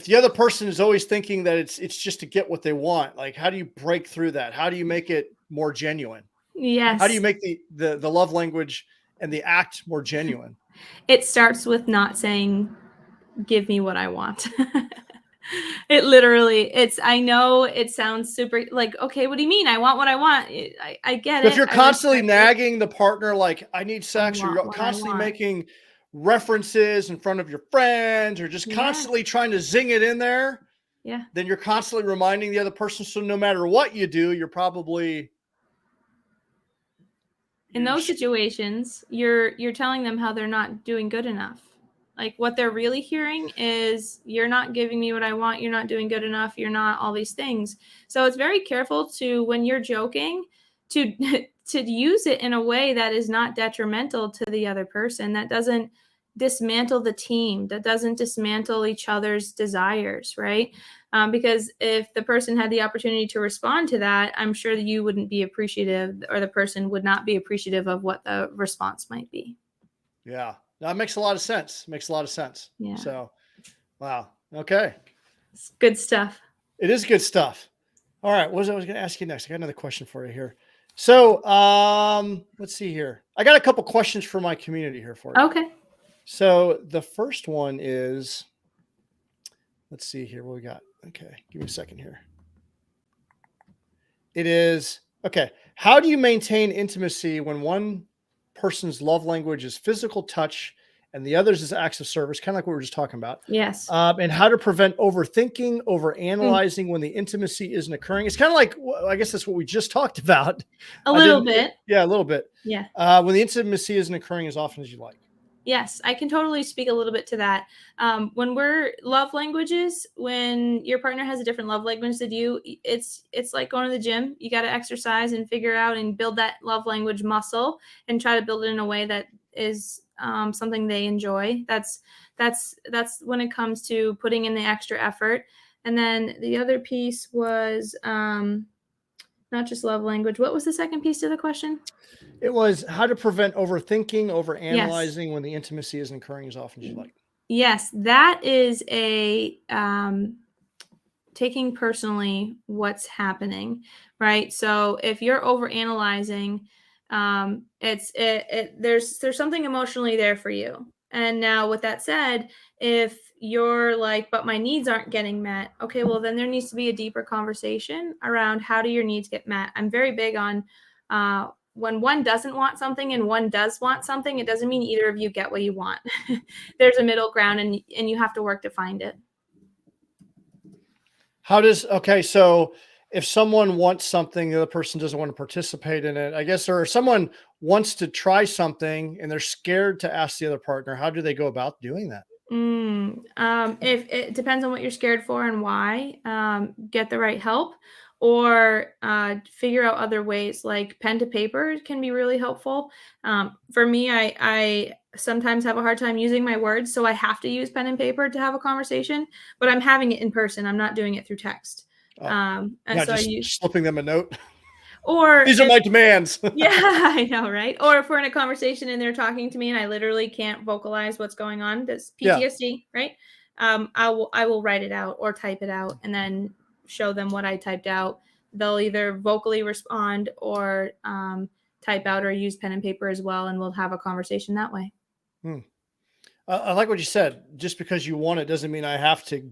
the other person is always thinking that it's just to get what they want? Like, how do you break through that? How do you make it more genuine? Yes. How do you make the love language and the act more genuine? It starts with not saying, give me what I want. It literally, I know it sounds super like, okay, what do you mean? I want what I want. I get it. If you're constantly nagging the partner, like, I need sex, or you're constantly making references in front of your friends, or just constantly trying to zing it in there, then you're constantly reminding the other person. So no matter what you do, you're probably in those situations, you're telling them how they're not doing good enough. Like what they're really hearing is, you're not giving me what I want. You're not doing good enough. You're not all these things. So it's very careful to, when you're joking, to use it in a way that is not detrimental to the other person, that doesn't dismantle the team, that doesn't dismantle each other's desires, right? Because if the person had the opportunity to respond to that, I'm sure that you wouldn't be appreciative, or the person would not be appreciative of what the response might be. Yeah, that makes a lot of sense. Yeah. So, wow. Okay. It's good stuff. It is good stuff. All right. What was I going to ask you next? I got another question for you here. So, let's see here. I got a couple questions for my community here for you. Okay. So the first one is, let's see here what we got. Okay. Give me a second here. It is, okay. How do you maintain intimacy when one person's love language is physical touch and the other's is acts of service, kind of like what we were just talking about? Yes. And how to prevent overthinking, overanalyzing when the intimacy isn't occurring. It's kind of like, I guess that's what we just talked about. A little bit. Yeah, a little bit. Yeah. When the intimacy isn't occurring as often as you like. Yes, I can totally speak a little bit to that. When we're love languages, when your partner has a different love language than you, it's like going to the gym. You got to exercise and figure out and build that love language muscle, and try to build it in a way that is something they enjoy. That's when it comes to putting in the extra effort. And then the other piece was not just love language. What was the second piece to the question? It was how to prevent overthinking, overanalyzing when the intimacy isn't occurring as often as you like. Yes, that is a taking personally what's happening, right? So if you're overanalyzing, there's something emotionally there for you. And now with that said, if you're like, but my needs aren't getting met, okay, well then there needs to be a deeper conversation around how do your needs get met. I'm very big on when one doesn't want something and one does want something, it doesn't mean either of you get what you want. There's a middle ground, and you have to work to find it. So if someone wants something, the other person doesn't want to participate in it, I guess, or if someone wants to try something and they're scared to ask the other partner, how do they go about doing that? If it depends on what you're scared for and why, get the right help, or figure out other ways, like pen to paper can be really helpful. For me, I sometimes have a hard time using my words, so I have to use pen and paper to have a conversation, but I'm having it in person. I'm not doing it through text. And so just slipping them a note. Or these are my demands. Yeah, I know, right? Or if we're in a conversation and they're talking to me and I literally can't vocalize what's going on, that's PTSD, right? I will write it out or type it out and then show them what I typed out. They'll either vocally respond or type out or use pen and paper as well, and we'll have a conversation that way. I like what you said. Just because you want it doesn't mean I have to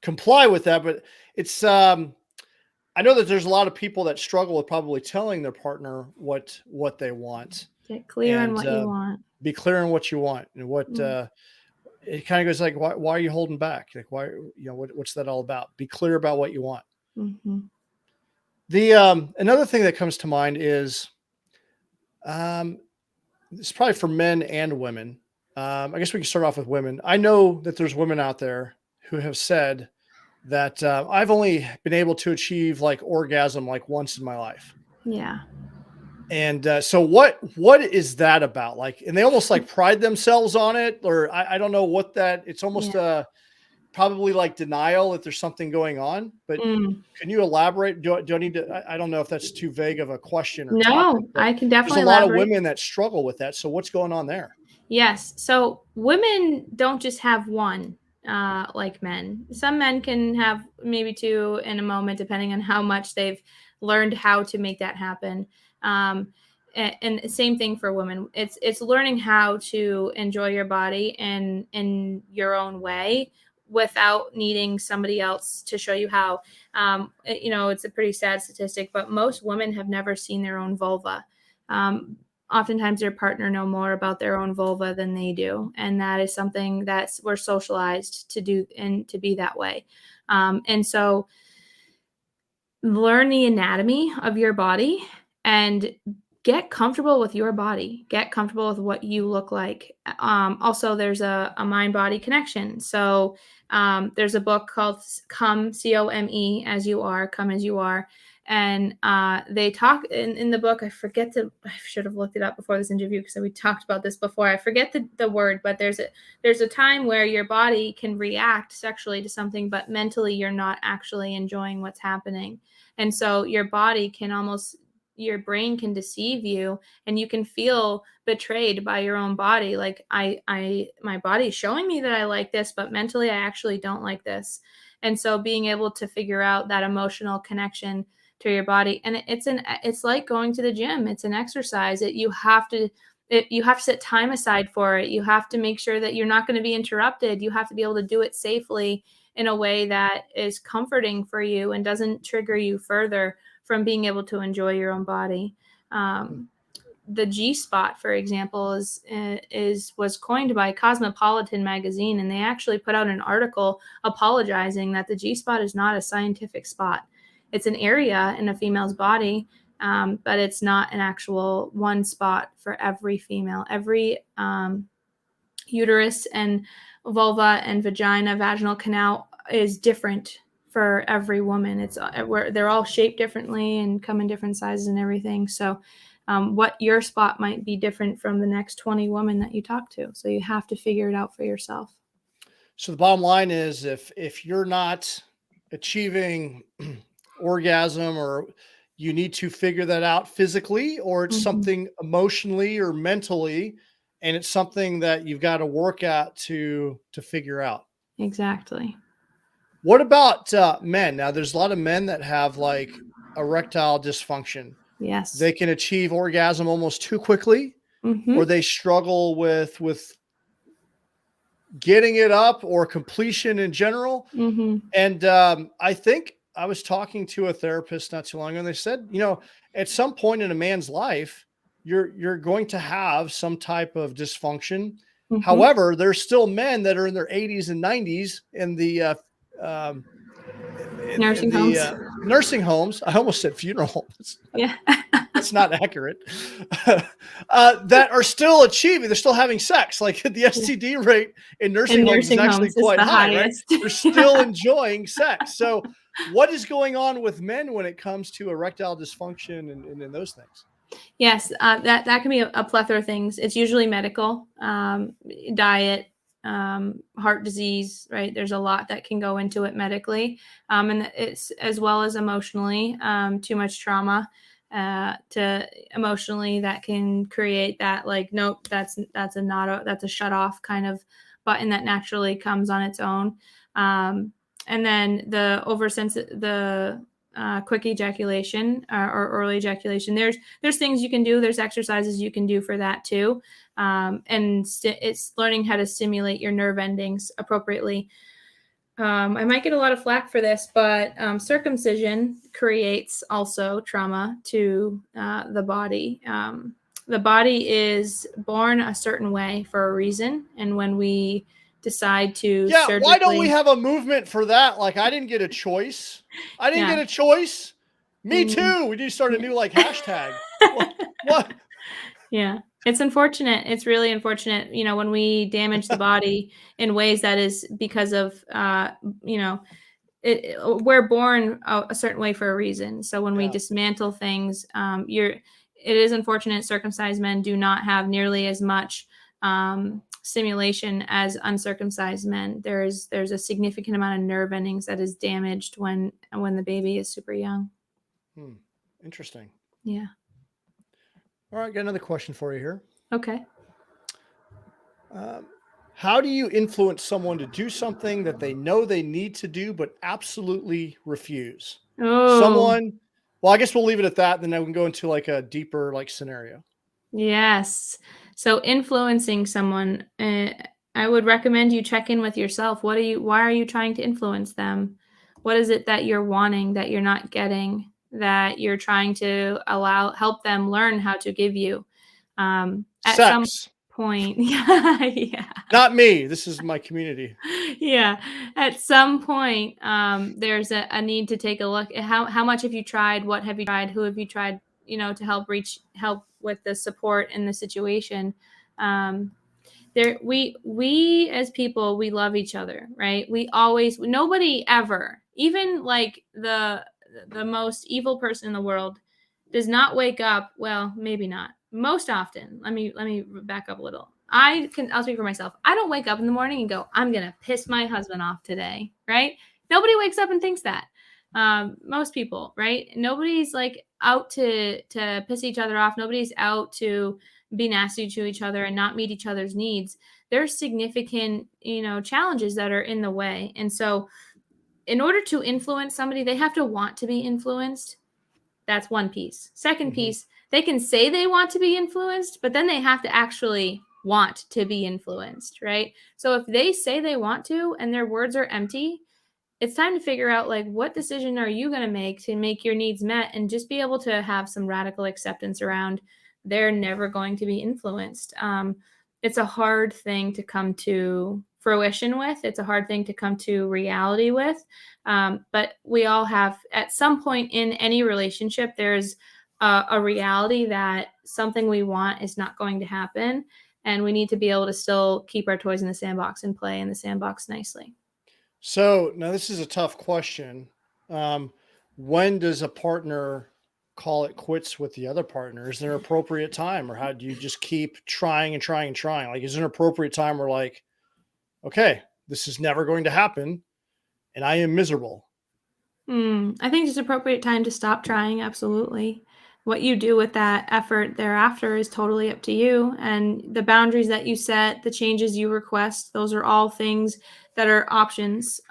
comply with that, but it's I know that there's a lot of people that struggle with probably telling their partner what they want. Get clear on what you want. Be clear on what you want and what it kind of goes like, why are you holding back? Like, why, what's that all about? Be clear about what you want. Mm-hmm. The another thing that comes to mind is it's probably for men and women. I guess we can start off with women. I know that there's women out there who have said that I've only been able to achieve like orgasm like once in my life. Yeah. And so what is that about? Like, and they almost like pride themselves on it, or I don't know what that, it's almost probably like denial that there's something going on, but Mm. can you elaborate? Do I need to, I don't know if that's too vague of a question or topic, No, but I can there's a definitely lot of elaborate. women that struggle with that. So what's going on there? Yes. So women don't just have one, like men. Some men can have maybe two in a moment, depending on how much they've learned how to make that happen. And same thing for women. It's learning how to enjoy your body in your own way without needing somebody else to show you how. It's a pretty sad statistic, but most women have never seen their own vulva. Oftentimes their partner know more about their own vulva than they do, and that is something that we're socialized to do and to be that way. And so learn the anatomy of your body and get comfortable with your body, get comfortable with what you look like. Also there's a mind-body connection. So there's a book called Come, C-O-M-E, as you are, come as you are. And they talk in the book, I should have looked it up before this interview because we talked about this before. I forget the word, but there's a time where your body can react sexually to something, but mentally you're not actually enjoying what's happening. And so your body can your brain can deceive you, and you can feel betrayed by your own body. Like my body's showing me that I like this, but mentally I actually don't like this. And so being able to figure out that emotional connection to your body, and it's like going to the gym. It's an exercise. You have to set time aside for it. You have to make sure that you're not going to be interrupted. You have to be able to do it safely in a way that is comforting for you and doesn't trigger you further from being able to enjoy your own body. The G spot, for example, was coined by Cosmopolitan magazine, and they actually put out an article apologizing that the G spot is not a scientific spot. It's an area in a female's body, but it's not an actual one spot for every female. Every uterus and vulva and vaginal canal is different for every woman. They're all shaped differently and come in different sizes and everything. So what your spot might be different from the next 20 women that you talk to. So you have to figure it out for yourself. So the bottom line is if you're not achieving orgasm, or you need to figure that out physically, or it's something emotionally or mentally, and it's something that you've got to work at to figure out. Exactly. What about men? Now, there's a lot of men that have like erectile dysfunction. Yes. They can achieve orgasm almost too quickly, or they struggle with getting it up or completion in general. And I think I was talking to a therapist not too long ago, and they said, at some point in a man's life, you're going to have some type of dysfunction. However, there's still men that are in their 80s and 90s in the nursing homes. I almost said funeral homes. Yeah. That's not accurate. That are still achieving, they're still having sex. Like the STD rate in nursing homes is actually quite high, highest. Right? They're still enjoying sex. So what is going on with men when it comes to erectile dysfunction and those things? Yes, that can be a plethora of things. It's usually medical, diet, heart disease, right? There's a lot that can go into it medically, and it's as well as emotionally. Too much trauma to emotionally that can create that like, nope, that's a shut off kind of button that naturally comes on its own. And then the quick ejaculation or early ejaculation. There's things you can do. There's exercises you can do for that too. It's learning how to stimulate your nerve endings appropriately. I might get a lot of flack for this, but circumcision creates also trauma to the body. The body is born a certain way for a reason. And when we decide to Yeah, why don't we surgically. have a movement for that? Like, I didn't get a choice. I didn't Yeah. get a choice. Me Mm, too. We need to start a yeah. new like hashtag. What? What? Yeah. It's unfortunate. It's really unfortunate, when we damage the body in ways that is because of, you know, we're born a certain way for a reason. So when we Yeah. dismantle things, it is unfortunate circumcised men do not have nearly as much stimulation as uncircumcised men. There's a significant amount of nerve endings that is damaged when the baby is super young. Hmm. Interesting. Yeah. All right, got another question for you here. Okay. Um, how do you influence someone to do something that they know they need to do but absolutely refuse? Oh, Someone. Well, I guess we'll leave it at that. Then I can go into like a deeper like scenario. yes. So influencing someone, I would recommend you check in with yourself. Why are you trying to influence them? What is it that you're wanting that you're not getting that you're trying to help them learn how to give you? At some Sex. point, yeah, yeah. Not me. This is my community. Yeah, at some point there's a need to take a look at how much have you tried, what have you tried, who have you tried, to help with the support in the situation. um, we as people, we love each other, right? Nobody ever, even like the most evil person in the world, does not wake up, well, maybe not most often. Let me back up a little. I'll speak for myself. I don't wake up in the morning and go, I'm gonna piss my husband off today, right? Nobody wakes up and thinks that. Most people, right? Nobody's like out to piss each other off. Nobody's out to be nasty to each other and not meet each other's needs. There's significant, challenges that are in the way. And so in order to influence somebody, they have to want to be influenced. That's one piece. Second Hmm. piece, they can say they want to be influenced, but then they have to actually want to be influenced, right? So if they say they want to and their words are empty, it's time to figure out, like, what decision are you going to make to make your needs met, and just be able to have some radical acceptance around they're never going to be influenced. It's a hard thing to come to fruition with. It's a hard thing to come to reality with. But we all have, at some point in any relationship, there's a reality that something we want is not going to happen. And we need to be able to still keep our toys in the sandbox and play in the sandbox nicely. So now this is a tough question. Um, when does a partner call it quits with the other partner? Is there an appropriate time, or how do you just keep trying and trying and trying? Like, is there an appropriate time where like, okay, this is never going to happen, and I am miserable? I think it's appropriate time to stop trying. Absolutely. What you do with that effort thereafter is totally up to you. And the boundaries that you set, the changes you request, those are all things that are options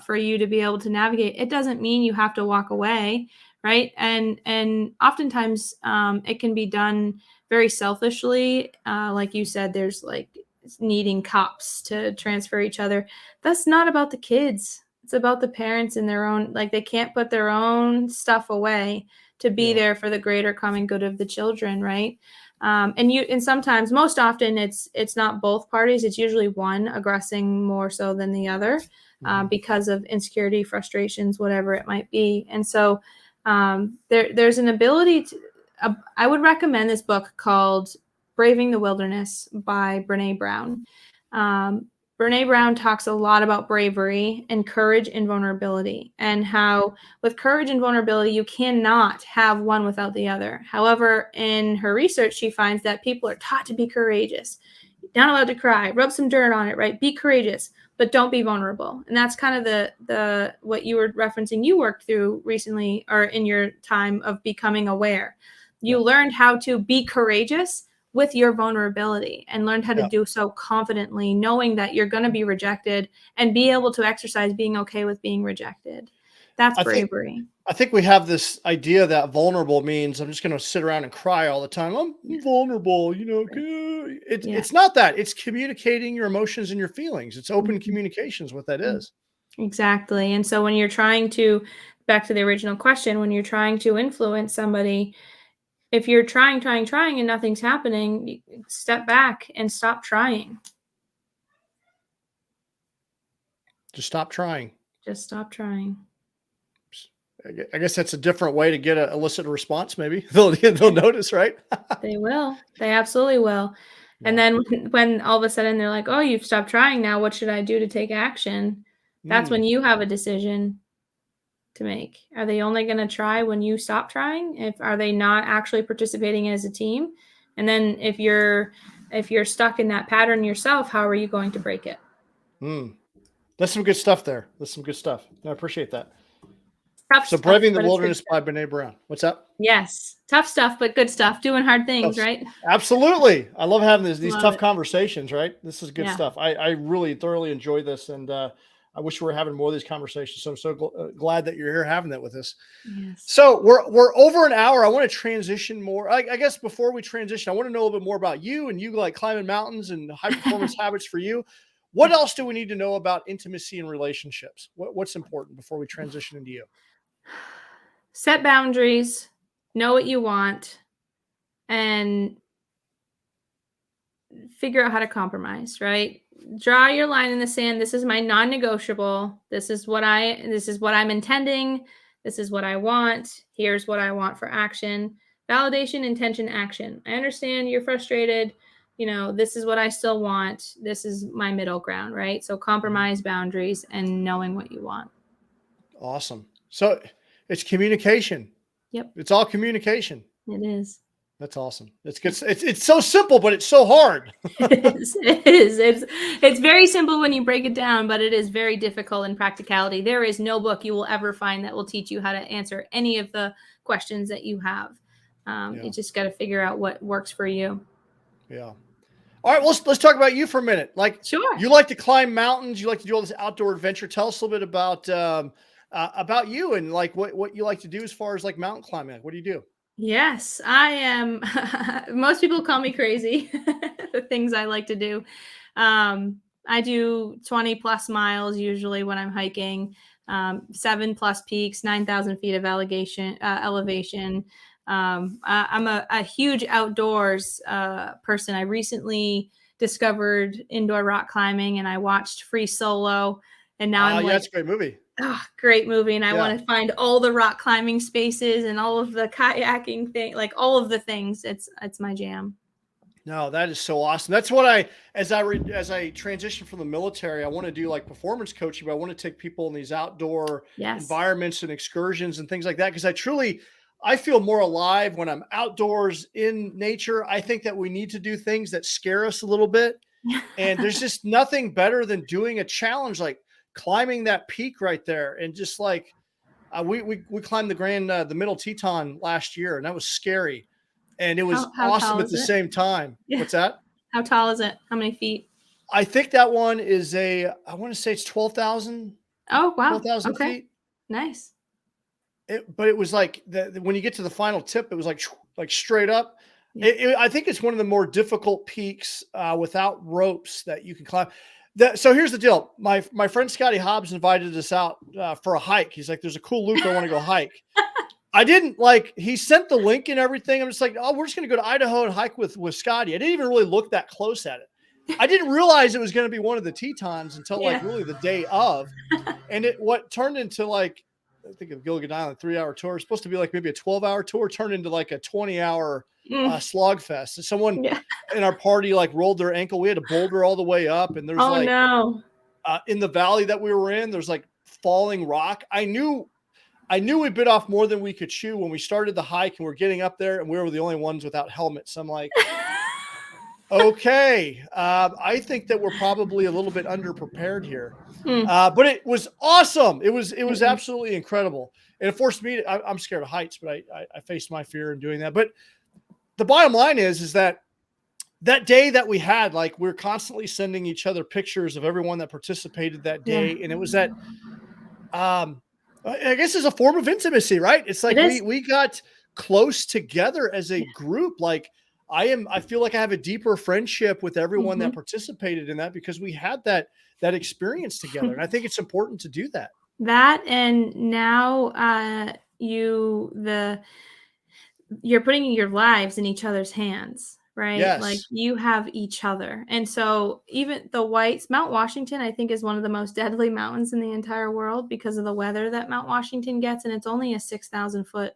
for you to be able to navigate. It doesn't mean you have to walk away, right? And oftentimes it can be done very selfishly. Like you said, there's like needing cops to transfer each other. That's not about the kids. It's about the parents in their own, like, they can't put their own stuff away to be Yeah. there for the greater common good of the children, right? And sometimes, most often, it's not both parties. It's usually one aggressing more so than the other, Mhm. because of insecurity, frustrations, whatever it might be. And so there's an ability to. I would recommend this book called Braving the Wilderness by Brene Brown. Um, Brene Brown talks a lot about bravery and courage and vulnerability, and how with courage and vulnerability, you cannot have one without the other. However, in her research, she finds that people are taught to be courageous. You're not allowed to cry, rub some dirt on it, right? Be courageous, but don't be vulnerable. And that's kind of the what you were referencing you worked through recently, or in your time of becoming aware. You Yeah. learned how to be courageous with your vulnerability, and learned how to Yeah. do so confidently, knowing that you're going to be rejected, and be able to exercise being okay with being rejected. That's I think bravery. I think we have this idea that vulnerable means I'm just going to sit around and cry all the time. I'm Yeah. vulnerable, Right. It's Yeah. it's not that. It's communicating your emotions and your feelings. It's open Mhm. communications. What that Mm. is. Exactly. And so when you're trying to, back to the original question, when you're trying to influence somebody, if you're trying, and nothing's happening, step back and stop trying. Just stop trying. Just stop trying. I guess that's a different way to get a elicit a response. Maybe they'll notice, right? They will. They absolutely will. And Yeah. then when all of a sudden they're like, "Oh, you've stopped trying now. What should I do to take action?" That's Mm, when you have a decision to make. Are they only going to try when you stop trying? If are they not actually participating as a team? And then if you're stuck in that pattern yourself, how are you going to break it? mm. That's some good stuff there. That's some good stuff. I appreciate that. Tough So, stuff, Braving the but it's good Wilderness stuff. by Brene Brown. What's up? Yes. Tough stuff, but good stuff. Doing hard things, Tough- right? Absolutely. I love having these Love tough it. conversations, right? This is good Yeah. stuff. I really thoroughly enjoy this. And I wish we were having more of these conversations. So I'm so glad that you're here having that with us. Yes. So we're over an hour. I want to transition more. I guess before we transition, I want to know a little bit more about you and you like climbing mountains and high performance habits for you. What else do we need to know about intimacy and relationships? What's important before we transition into you? Set boundaries, know what you want, and figure out how to compromise, right? Draw your line in the sand. This is my non-negotiable. This is what I'm intending. This is what I want. Here's what I want for action. Validation, intention, action. I understand you're frustrated. This is what I still want. This is my middle ground, right? So compromise, boundaries, and knowing what you want. Awesome. So it's communication. Yep, It's all communication. it is. That's awesome. It's good. It's so simple, but it's so hard. It is. It is. It's very simple when you break it down, but it is very difficult in practicality. There is no book you will ever find that will teach you how to answer any of the questions that you have. Yeah. You just got to figure out what works for you. Yeah. All right, let's talk about you for a minute. Like, Sure. you like to climb mountains, you like to do all this outdoor adventure. Tell us a little bit about you and like what you like to do as far as like mountain climbing. Like, what do you do? Yes, I am. Most people call me crazy. The things I like to do. I do 20 plus miles usually when I'm hiking, 7 plus peaks, 9,000 feet of elevation. I'm a huge outdoors person. I recently discovered indoor rock climbing and I watched Free Solo. And now I'm Yeah, like, it's a great movie. oh, great movie. And I Yeah. want to find all the rock climbing spaces and all of the kayaking thing, like all of the things. It's my jam. No, that is so awesome. That's what as I transition from the military, I want to do like performance coaching, but I want to take people in these outdoor Yes. environments and excursions and things like that. Cause I feel more alive when I'm outdoors in nature. I think that we need to do things that scare us a little bit. And there's just nothing better than doing a challenge, like climbing that peak right there. And just like, we climbed the Middle Teton last year and that was scary. And it was How awesome tall at is the it? same time. Yeah. What's that? How tall is it? How many feet? I think that one is I want to say it's 12,000 Oh, wow. Okay. feet. Nice. But it was like when you get to the final tip, it was like straight up. Yeah. I think it's one of the more difficult peaks without ropes that you can climb. So here's the deal. My friend Scotty Hobbs invited us out for a hike. He's like, "There's a cool loop I want to go hike." I didn't like. He sent the link and everything. I'm just like, "Oh, we're just going to go to Idaho and hike with Scotty." I didn't even really look that close at it. I didn't realize it was going to be one of the Tetons until like Yeah. really the day of, and what turned into like, I think of Gilligan Island 3-hour tour. It's supposed to be like maybe a 12-hour tour, turned into like a 20-hour Mm, slog fest. And someone yeah. in our party like rolled their ankle. We had to boulder all the way up, and there's Oh, like no. in the valley that we were in, there's like falling rock. I knew we bit off more than we could chew when we started the hike, and we're getting up there, and we were the only ones without helmets. I'm like, okay, I think that we're probably a little bit underprepared here, Mm, but it was awesome. It was it was. absolutely incredible, and it forced me. I'm scared of heights, but I faced my fear in doing that. But the bottom line is that day that we had, like, we're constantly sending each other pictures of everyone that participated that Yeah. day, and it was that. I guess it's a form of intimacy, right? It's It like is. we got close together as a group. Like I feel like I have a deeper friendship with everyone that Mhm. participated in that because we had that experience together. And I think it's important to do that. That and now you're putting your lives in each other's hands, right? Like Yes. you have each other. And so even the Mount Washington, I think, is one of the most deadly mountains in the entire world because of the weather that Mount Washington gets. And it's only a 6,000 foot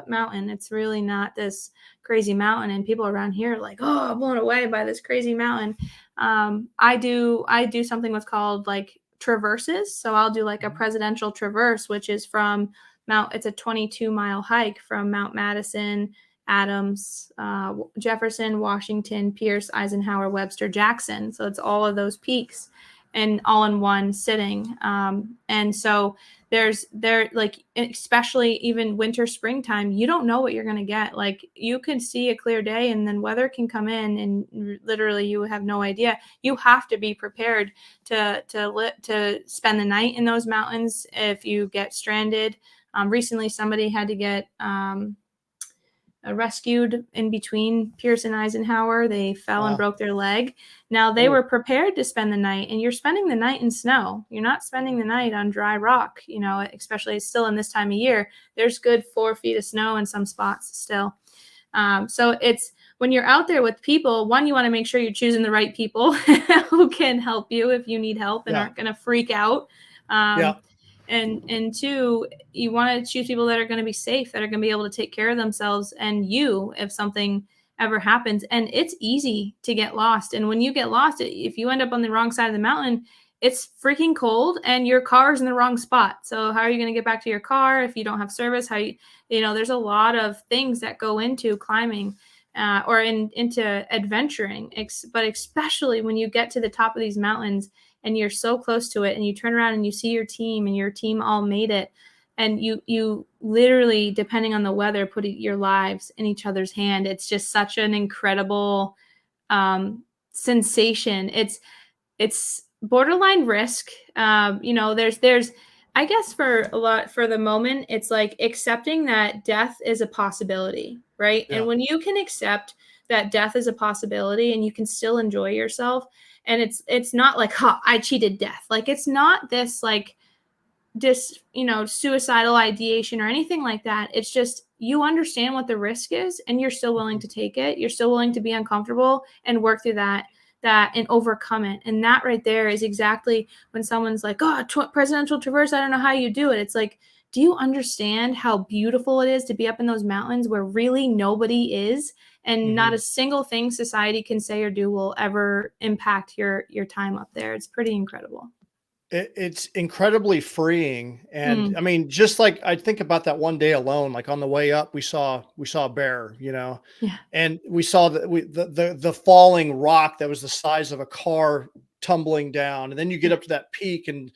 mountain. It's really not this crazy mountain. And people around here are like, oh, blown away by this crazy mountain. I do something what's called like traverses. So I'll do like a presidential traverse, which is from it's a 22-mile hike from Mount Madison, Adams, Jefferson, Washington, Pierce, Eisenhower, Webster, Jackson. So it's all of those peaks and all in one sitting. And so like, especially even winter, springtime, you don't know what you're going to get. Like you can see a clear day and then weather can come in and literally you have no idea. You have to be prepared to spend the night in those mountains if you get stranded. Recently, somebody had to get rescued in between Pierce and Eisenhower. They fell and broke their leg. Now they were prepared to spend the night, and you're spending the night in snow. You're not spending the night on dry rock, especially still in this time of year. There's good 4 feet of snow in some spots still. So it's when you're out there with people, one, you want to make sure you're choosing the right people who can help you if you need help and aren't going to freak out. And two, you want to choose people that are going to be safe, that are going to be able to take care of themselves and you if something ever happens. And it's easy to get lost. And when you get lost, if you end up on the wrong side of the mountain, it's freaking cold and your car's in the wrong spot. So how are you going to get back to your car if you don't have service? There's a lot of things that go into climbing or into adventuring, but especially when you get to the top of these mountains and you're so close to it and you turn around and you see your team and your team all made it. And you literally, depending on the weather, put your lives in each other's hand. It's just such an incredible sensation. It's borderline risk. There's, I guess for the moment, it's like accepting that death is a possibility, right? Yeah. And when you can accept that death is a possibility and you can still enjoy yourself, and it's not like, I cheated death. Like it's not this like suicidal ideation or anything like that. It's just you understand what the risk is and you're still willing to take it. You're still willing to be uncomfortable and work through that and overcome it. And that right there is exactly when someone's like, presidential traverse, I don't know how you do it. It's like, do you understand how beautiful it is to be up in those mountains where really nobody is and not a single thing society can say or do will ever impact your time up there? It's pretty incredible. It's incredibly freeing. And I mean, just like I think about that one day alone, like on the way up, we saw a bear, and we saw the falling rock that was the size of a car tumbling down. And then you get up to that peak and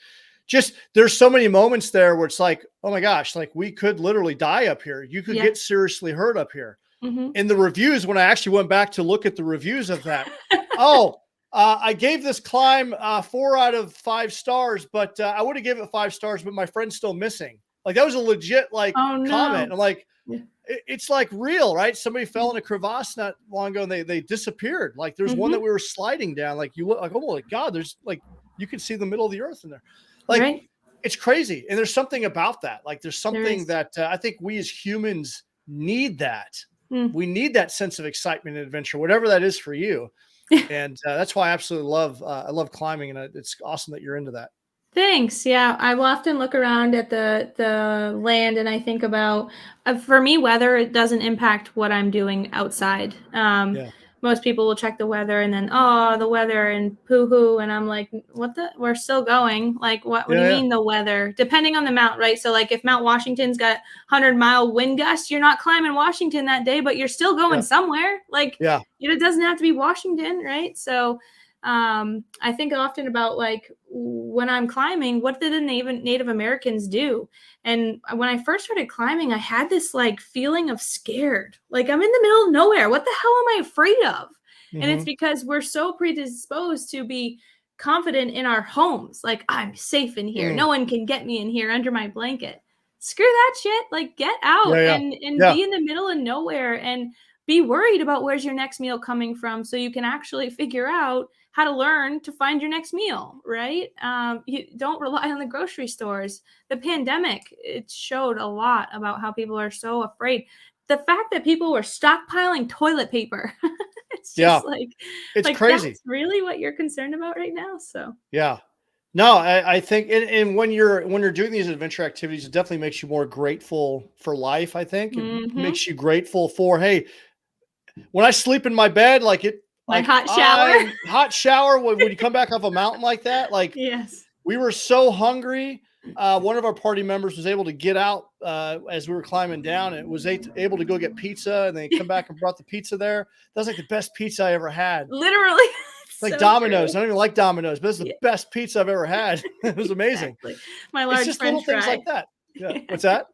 just, there's so many moments there where it's like, oh my gosh, like we could literally die up here. You could get seriously hurt up here. In the reviews, when I actually went back to look at the reviews of that, I gave this climb 4 out of 5 stars, but I would have given it 5 stars, but my friend's still missing. Like that was a legit comment. I'm like, it's like real, right? Somebody fell in a crevasse not long ago and they disappeared. Like there's one that we were sliding down. Like you look like, oh my God, there's like, you can see the middle of the earth in there. Like it's crazy. And there's something about that. Like there's something that I think we as humans need that. We need that sense of excitement and adventure, whatever that is for you. And that's why I absolutely love climbing. And it's awesome that you're into that. Thanks. Yeah, I will often look around at the land and I think about, for me, weather, it doesn't impact what I'm doing outside. Most people will check the weather and then, the weather and poo-hoo. And I'm like, we're still going. Like, what do you mean the weather? Depending on the mount, right? So like if Mount Washington's got 100-mile wind gusts, you're not climbing Washington that day, but you're still going somewhere. Like, it doesn't have to be Washington, right? So I think often about like when I'm climbing, what did the Native Americans do? And when I first started climbing, I had this like feeling of scared, like I'm in the middle of nowhere. What the hell am I afraid of? And it's because we're so predisposed to be confident in our homes. Like I'm safe in here. No one can get me in here under my blanket. Screw that shit. Like get out and be in the middle of nowhere and be worried about where's your next meal coming from so you can actually figure out how to learn to find your next meal, right? You don't rely on the grocery stores. The pandemic, it showed a lot about how people are so afraid. the fact that people were stockpiling toilet paper, it's Yeah. just like, It's crazy. that's really what you're concerned about right now. So Yeah. No, I think, and when you're doing these adventure activities, it definitely makes you more grateful for life. I think it mhm. makes you grateful for, hey, when I sleep in my bed, My hot shower. hot shower, when you come back off a mountain like that, like Yes. we were so hungry. One of our party members was able to get out as we were climbing down, and was able to go get pizza, and then come back and brought the pizza there. That was like the best pizza I ever had. Literally. Like So Domino's. true. I don't even like Domino's, but it's the Yeah, best pizza I've ever had. It was amazing. exactly. My It's large just little French things fry. like that. Yeah. What's that?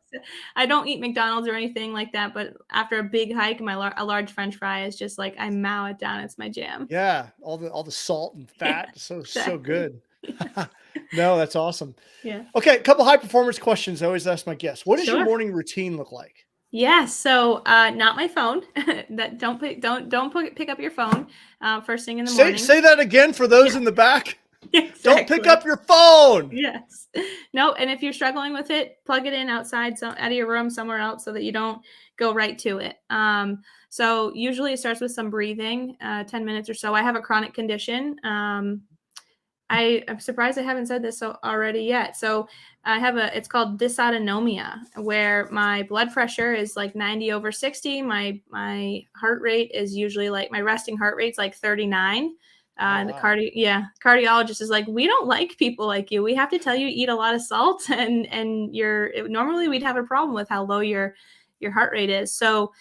I don't eat McDonald's or anything like that, but after a big hike, a large French fry is just like I mow it down. It's my jam. Yeah. All the salt and Yeah, fat. So exactly. good. No, that's awesome. Yeah. Okay. A couple high performance questions I always ask my guests. What does your Sure. morning routine look like? Yeah, so not my phone. That don't pick up your phone first thing in the morning. Say that again for those Yeah, in the back. Don't pick exactly. up your phone. Yes. No, and if you're struggling with it, plug it in outside, so out of your room somewhere else, so that you don't go right to it. So usually it starts with some breathing, 10 minutes or so. I have a chronic condition. I'm surprised I haven't said this already yet. So it's called dysautonomia, where my blood pressure is like 90/60. My heart rate is usually like, my resting heart rate's like 39. Oh, The wow. cardiologist is like, we don't like people like you. We have to tell you eat a lot of salt, and normally we'd have a problem with how low your heart rate is. So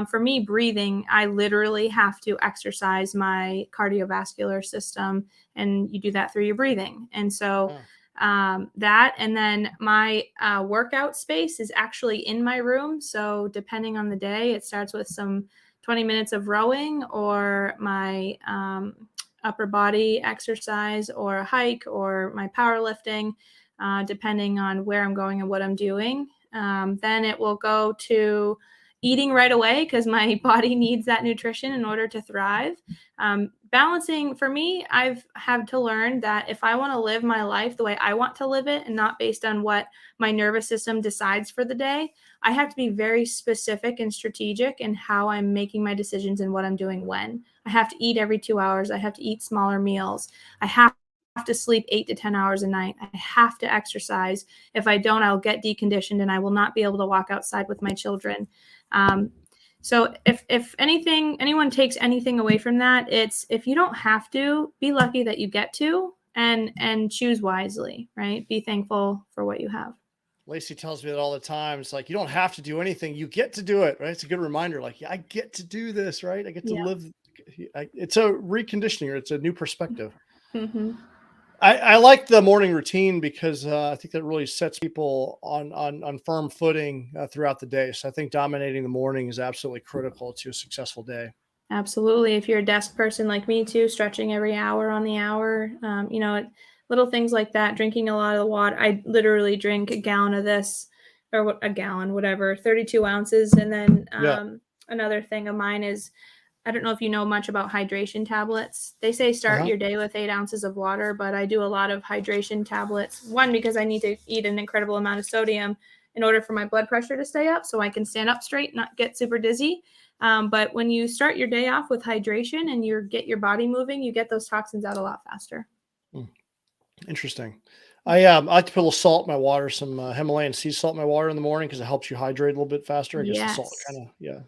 for me, breathing, I literally have to exercise my cardiovascular system, and you do that through your breathing. And so that, and then my workout space is actually in my room. So depending on the day, it starts with some 20 minutes of rowing, or my upper body exercise, or a hike, or my powerlifting, depending on where I'm going and what I'm doing. Then it will go to eating right away, because my body needs that nutrition in order to thrive. Balancing, for me, I've had to learn that if I want to live my life the way I want to live it, and not based on what my nervous system decides for the day, I have to be very specific and strategic in how I'm making my decisions and what I'm doing when. I have to eat every 2 hours. I have to eat smaller meals. I have to sleep 8 to 10 hours a night. I have to exercise. If I don't, I'll get deconditioned, and I will not be able to walk outside with my children. So if anyone takes anything away from that, it's, if you don't have to, be lucky that you get to, and choose wisely, right? Be thankful for what you have. Lacey tells me that all the time. It's like, you don't have to do anything. You get to do it, right? It's a good reminder. Like, yeah, I get to do this, right? I get to Yeah. live. It's a reconditioning, or it's a new perspective. Mm-hmm. I like the morning routine because I think that really sets people on firm footing throughout the day. So I think dominating the morning is absolutely critical to a successful day. Absolutely. If you're a desk person like me too, stretching every hour on the hour, little things like that, drinking a lot of the water. I literally drink a gallon of this, or a gallon, whatever, 32 ounces. And then Yeah. another thing of mine is, I don't know if you know much about hydration tablets. They say start your day with 8 ounces of water, but I do a lot of hydration tablets. One, because I need to eat an incredible amount of sodium in order for my blood pressure to stay up, so I can stand up straight, not get super dizzy. But when you start your day off with hydration and you get your body moving, you get those toxins out a lot faster. Interesting. I like to put a little salt in my water, some Himalayan sea salt in my water in the morning, because it helps you hydrate a little bit faster. I guess the salt Yes. kind of, yeah.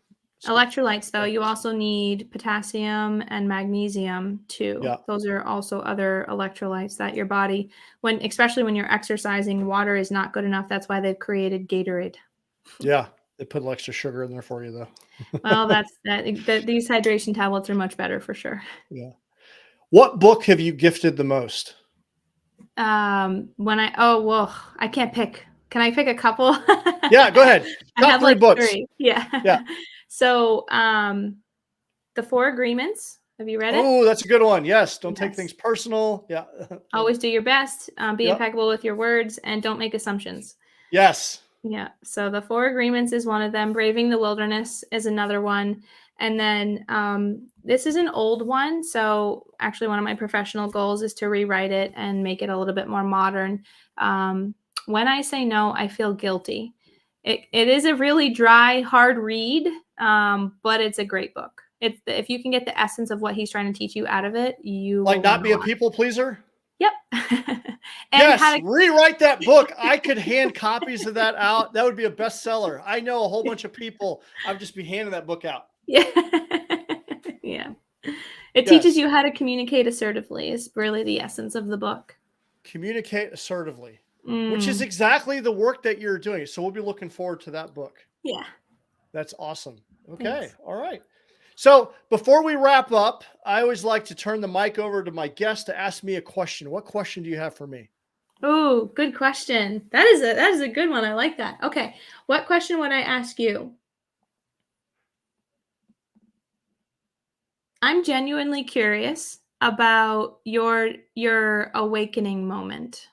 Electrolytes, though, you also need potassium and magnesium too. Yeah. Those are also other electrolytes that your body, especially when you're exercising, water is not good enough. That's why they've created Gatorade. Yeah. They put a little extra sugar in there for you, though. Well, these hydration tablets are much better for sure. Yeah. What book have you gifted the most? I can't pick. Can I pick a couple? Yeah, go ahead. I have 3 like books. 3. Yeah. Yeah. So, The 4 Agreements. Have you read it? Oh, that's a good one. Yes. Don't take Yes. things personal. Yeah. Always do your best. Be Yep. impeccable with your words, and don't make assumptions. Yes. Yeah. So The 4 Agreements is one of them. Braving the Wilderness is another one. And then this is an old one. So actually, one of my professional goals is to rewrite it and make it a little bit more modern. When I say no, I feel guilty. It is a really dry, hard read, but it's a great book. If you can get the essence of what he's trying to teach you out of it, you Like will not learn be a lot. people pleaser? Yep. And yes, how to rewrite that book. I could hand copies of that out. That would be a bestseller. I know a whole bunch of people. I'd just be handing that book out. Yeah. Yeah. It teaches you how to communicate assertively is really the essence of the book. Communicate assertively, which is exactly the work that you're doing. So we'll be looking forward to that book. Yeah. That's awesome. Okay. Thanks. All right. So before we wrap up, I always like to turn the mic over to my guest to ask me a question. What question do you have for me? Oh, good question. That is a good one. I like that. Okay. What question would I ask you? I'm genuinely curious about your awakening moment.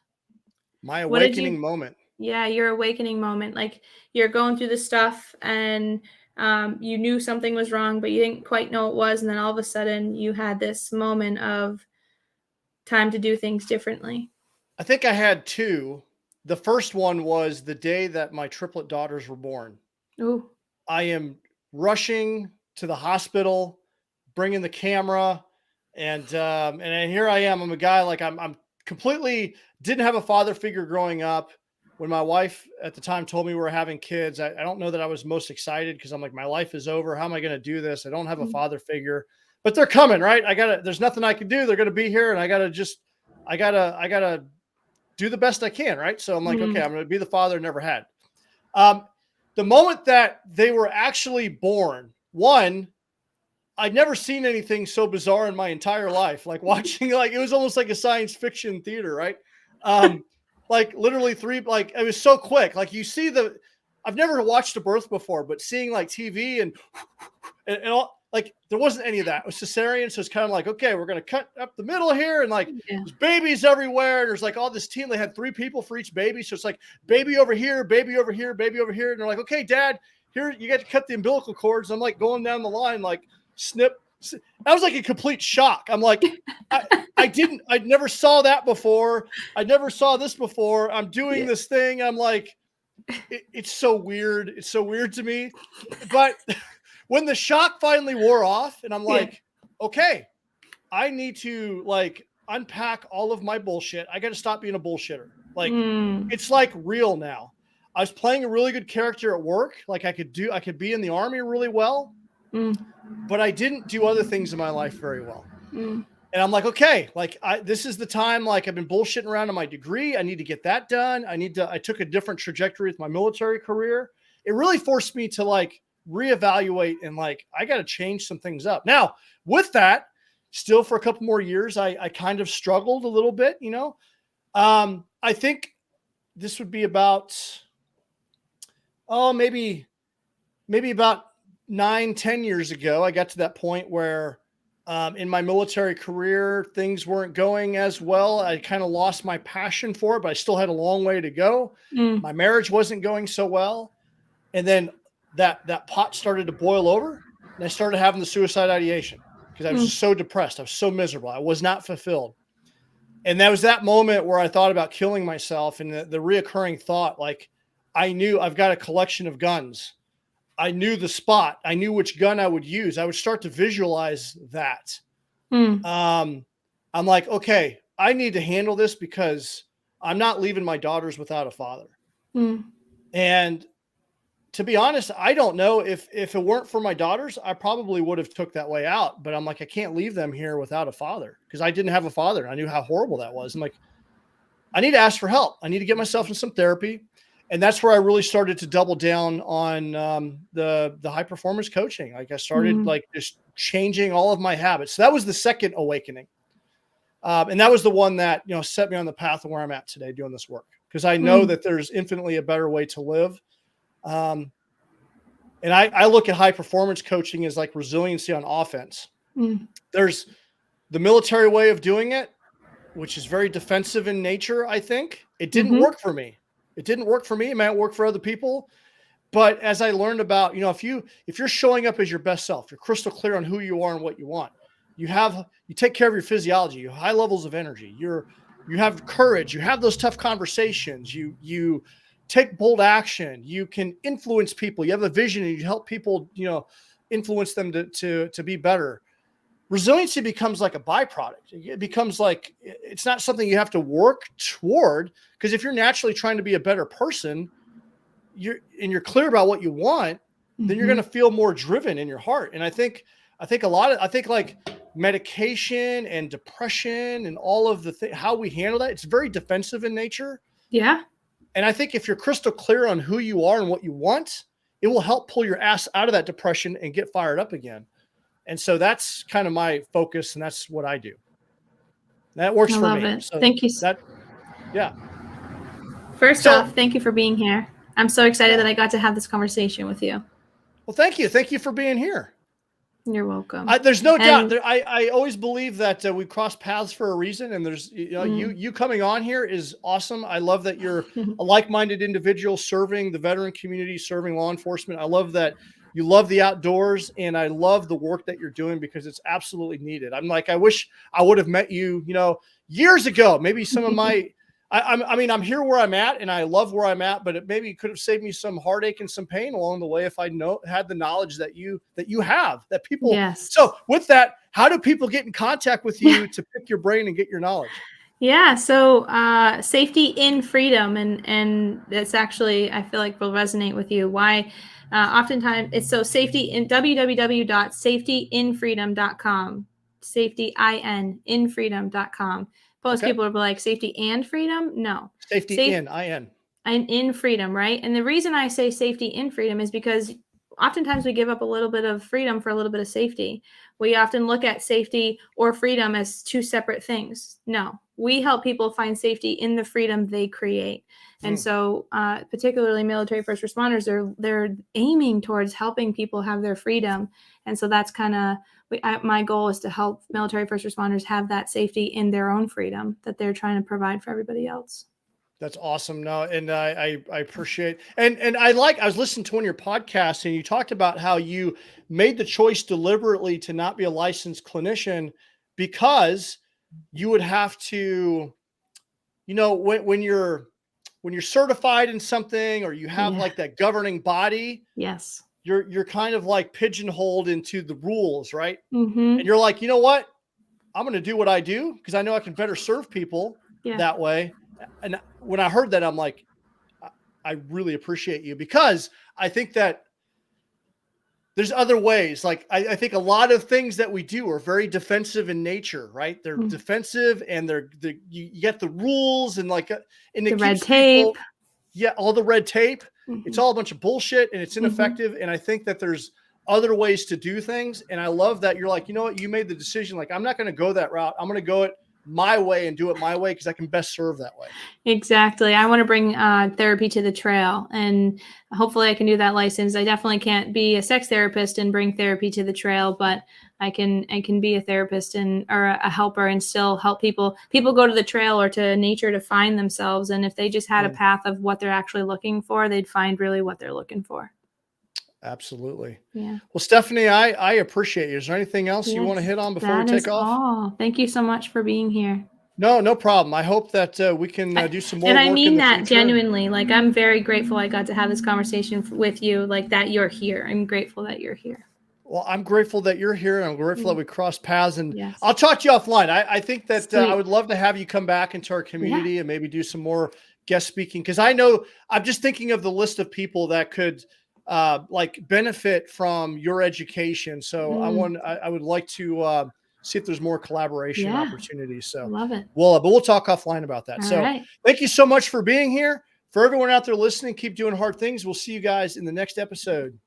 My What did awakening you moment. Yeah, your awakening moment. Like you're going through the stuff and you knew something was wrong, but you didn't quite know it was, and then all of a sudden you had this moment of time to do things differently. I think I had two. The first one was the day that my triplet daughters were born. Ooh. I am rushing to the hospital, bringing the camera, and here I am. I'm a guy like I'm completely didn't have a father figure growing up. When my wife at the time told me we were having kids, I don't know that I was most excited because I'm like, my life is over. How am I going to do this? I don't have a father figure, but they're coming, right? There's nothing I can do. They're going to be here, and I gotta do the best I can, right? So I'm like, okay, I'm going to be the father I never had. The moment that they were actually born, one, I'd never seen anything so bizarre in my entire life. Like watching, like it was almost like a science fiction theater, right? Like literally like it was so quick. Like you see I've never watched a birth before, but seeing like TV and all, like there wasn't any of that. It was cesarean, so it's kind of like, okay, we're gonna cut up the middle here, and like there's babies everywhere. And there's like all this team. They had 3 people for each baby, so it's like baby over here, baby over here, baby over here, and they're like, okay, Dad, here you got to cut the umbilical cords. I'm like going down the line, like snip. I was like a complete shock. I'm like, I never saw that before. I never saw this before. I'm doing this thing. I'm like, it's so weird. It's so weird to me. But when the shock finally wore off and I'm like, okay, I need to like unpack all of my bullshit. I got to stop being a bullshitter. Like it's like real now. I was playing a really good character at work. Like I could be in the army really well. But I didn't do other things in my life very well. And I'm like, okay, like this is the time, like I've been bullshitting around on my degree. I need to get that done. I took a different trajectory with my military career. It really forced me to like reevaluate and like, I got to change some things up. Now with that, still for a couple more years, I kind of struggled a little bit, you know? I think this would be about, maybe about 9-10 years ago, I got to that point where in my military career, things weren't going as well. I kind of lost my passion for it, but I still had a long way to go. My marriage wasn't going so well. And then that pot started to boil over and I started having the suicide ideation because I was just so depressed. I was so miserable. I was not fulfilled. And that was that moment where I thought about killing myself, and the reoccurring thought, like I knew I've got a collection of guns. I knew the spot. I knew which gun I would use. I would start to visualize that. I'm like, okay, I need to handle this because I'm not leaving my daughters without a father. And to be honest, I don't know if it weren't for my daughters, I probably would have took that way out. But I'm like, I can't leave them here without a father because I didn't have a father. I knew how horrible that was. I'm like, I need to ask for help. I need to get myself in some therapy. And that's where I really started to double down on the high performance coaching. Like I started like just changing all of my habits. So that was the second awakening. And that was the one that, you know, set me on the path of where I'm at today doing this work. Because I know that there's infinitely a better way to live. And I look at high performance coaching as like resiliency on offense. There's the military way of doing it, which is very defensive in nature. I think it didn't work for me. It didn't work for me. It might work for other people. But as I learned about, you know, if you're showing up as your best self, you're crystal clear on who you are and what you want. You take care of your physiology, you have high levels of energy. You have courage. You have those tough conversations. You take bold action. You can influence people. You have a vision and you help people, influence them to be better. Resiliency becomes like a byproduct. It becomes like, it's not something you have to work toward, because if you're naturally trying to be a better person, you're clear about what you want, then you're going to feel more driven in your heart. And I think like medication and depression and all of the how we handle that, it's very defensive in nature. Yeah. And I think if you're crystal clear on who you are and what you want, it will help pull your ass out of that depression and get fired up again. And so that's kind of my focus, and that's what I do. That works for me. It. So thank you. Yeah. First off, thank you for being here. I'm so excited that I got to have this conversation with you. Well, thank you. Thank you for being here. You're welcome. There's no doubt. I always believe that we cross paths for a reason, and there's you coming on here is awesome. I love that you're a like-minded individual serving the veteran community, serving law enforcement. I love that you love the outdoors, and I love the work that you're doing because it's absolutely needed. I'm like, I wish I would have met you, years ago. Maybe some of my I'm here where I'm at, and I love where I'm at, but it maybe could have saved me some heartache and some pain along the way if I had the knowledge that you have, that people. Yes. So with that, how do people get in contact with you to pick your brain and get your knowledge? Yeah. So safety in freedom, and that's actually, I feel like will resonate with you. Why? Oftentimes it's so safety in www.safetyinfreedom.com, safety in freedom.com. Most people will be like, safety and freedom? No. Safety in freedom, right? And the reason I say safety in freedom is because oftentimes we give up a little bit of freedom for a little bit of safety. We often look at safety or freedom as two separate things. No, we help people find safety in the freedom they create. And so particularly military first responders, they're aiming towards helping people have their freedom. And so that's kind of, my goal is to help military first responders have that safety in their own freedom that they're trying to provide for everybody else. That's awesome. No, and I appreciate, and I was listening to one of your podcasts, and you talked about how you made the choice deliberately to not be a licensed clinician because you would have to, when you're certified in something, or you have like that governing body. Yes. You're kind of like pigeonholed into the rules, right? And you're like, you know what? I'm going to do what I do because I know I can better serve people that way. And when I heard that, I'm like, I really appreciate you, because I think that there's other ways. Like I think a lot of things that we do are very defensive in nature, right? They're defensive, and you get the rules and like and the red tape. All the red tape. It's all a bunch of bullshit, and it's ineffective. And I think that there's other ways to do things. And I love that you're like, you know what? You made the decision. Like, I'm not going to go that route. I'm going to go it my way and do it my way because I can best serve that way. Exactly. I want to bring therapy to the trail, and hopefully I can do that licensed. I definitely can't be a sex therapist and bring therapy to the trail, but I can be a therapist or a helper and still help people. People go to the trail or to nature to find themselves. And if they just had a path of what they're actually looking for, they'd find really what they're looking for. Absolutely. Yeah. Well, Stephanie, I appreciate you. Is there anything else you want to hit on before we take off? All. Thank you so much for being here. No problem. I hope that we can do some more. And work I mean in the that future. genuinely. Like, I'm very grateful I got to have this conversation with you, like that you're here. I'm grateful that you're here. Well, I'm grateful that you're here, and I'm grateful that we crossed paths, and I'll talk to you offline. I think that I would love to have you come back into our community and maybe do some more guest speaking. Cause I know I'm just thinking of the list of people that could like benefit from your education. So I would like to see if there's more collaboration opportunities. So love it. Well, but we'll talk offline about that. All right. Thank you so much for being here. For everyone out there listening, keep doing hard things. We'll see you guys in the next episode.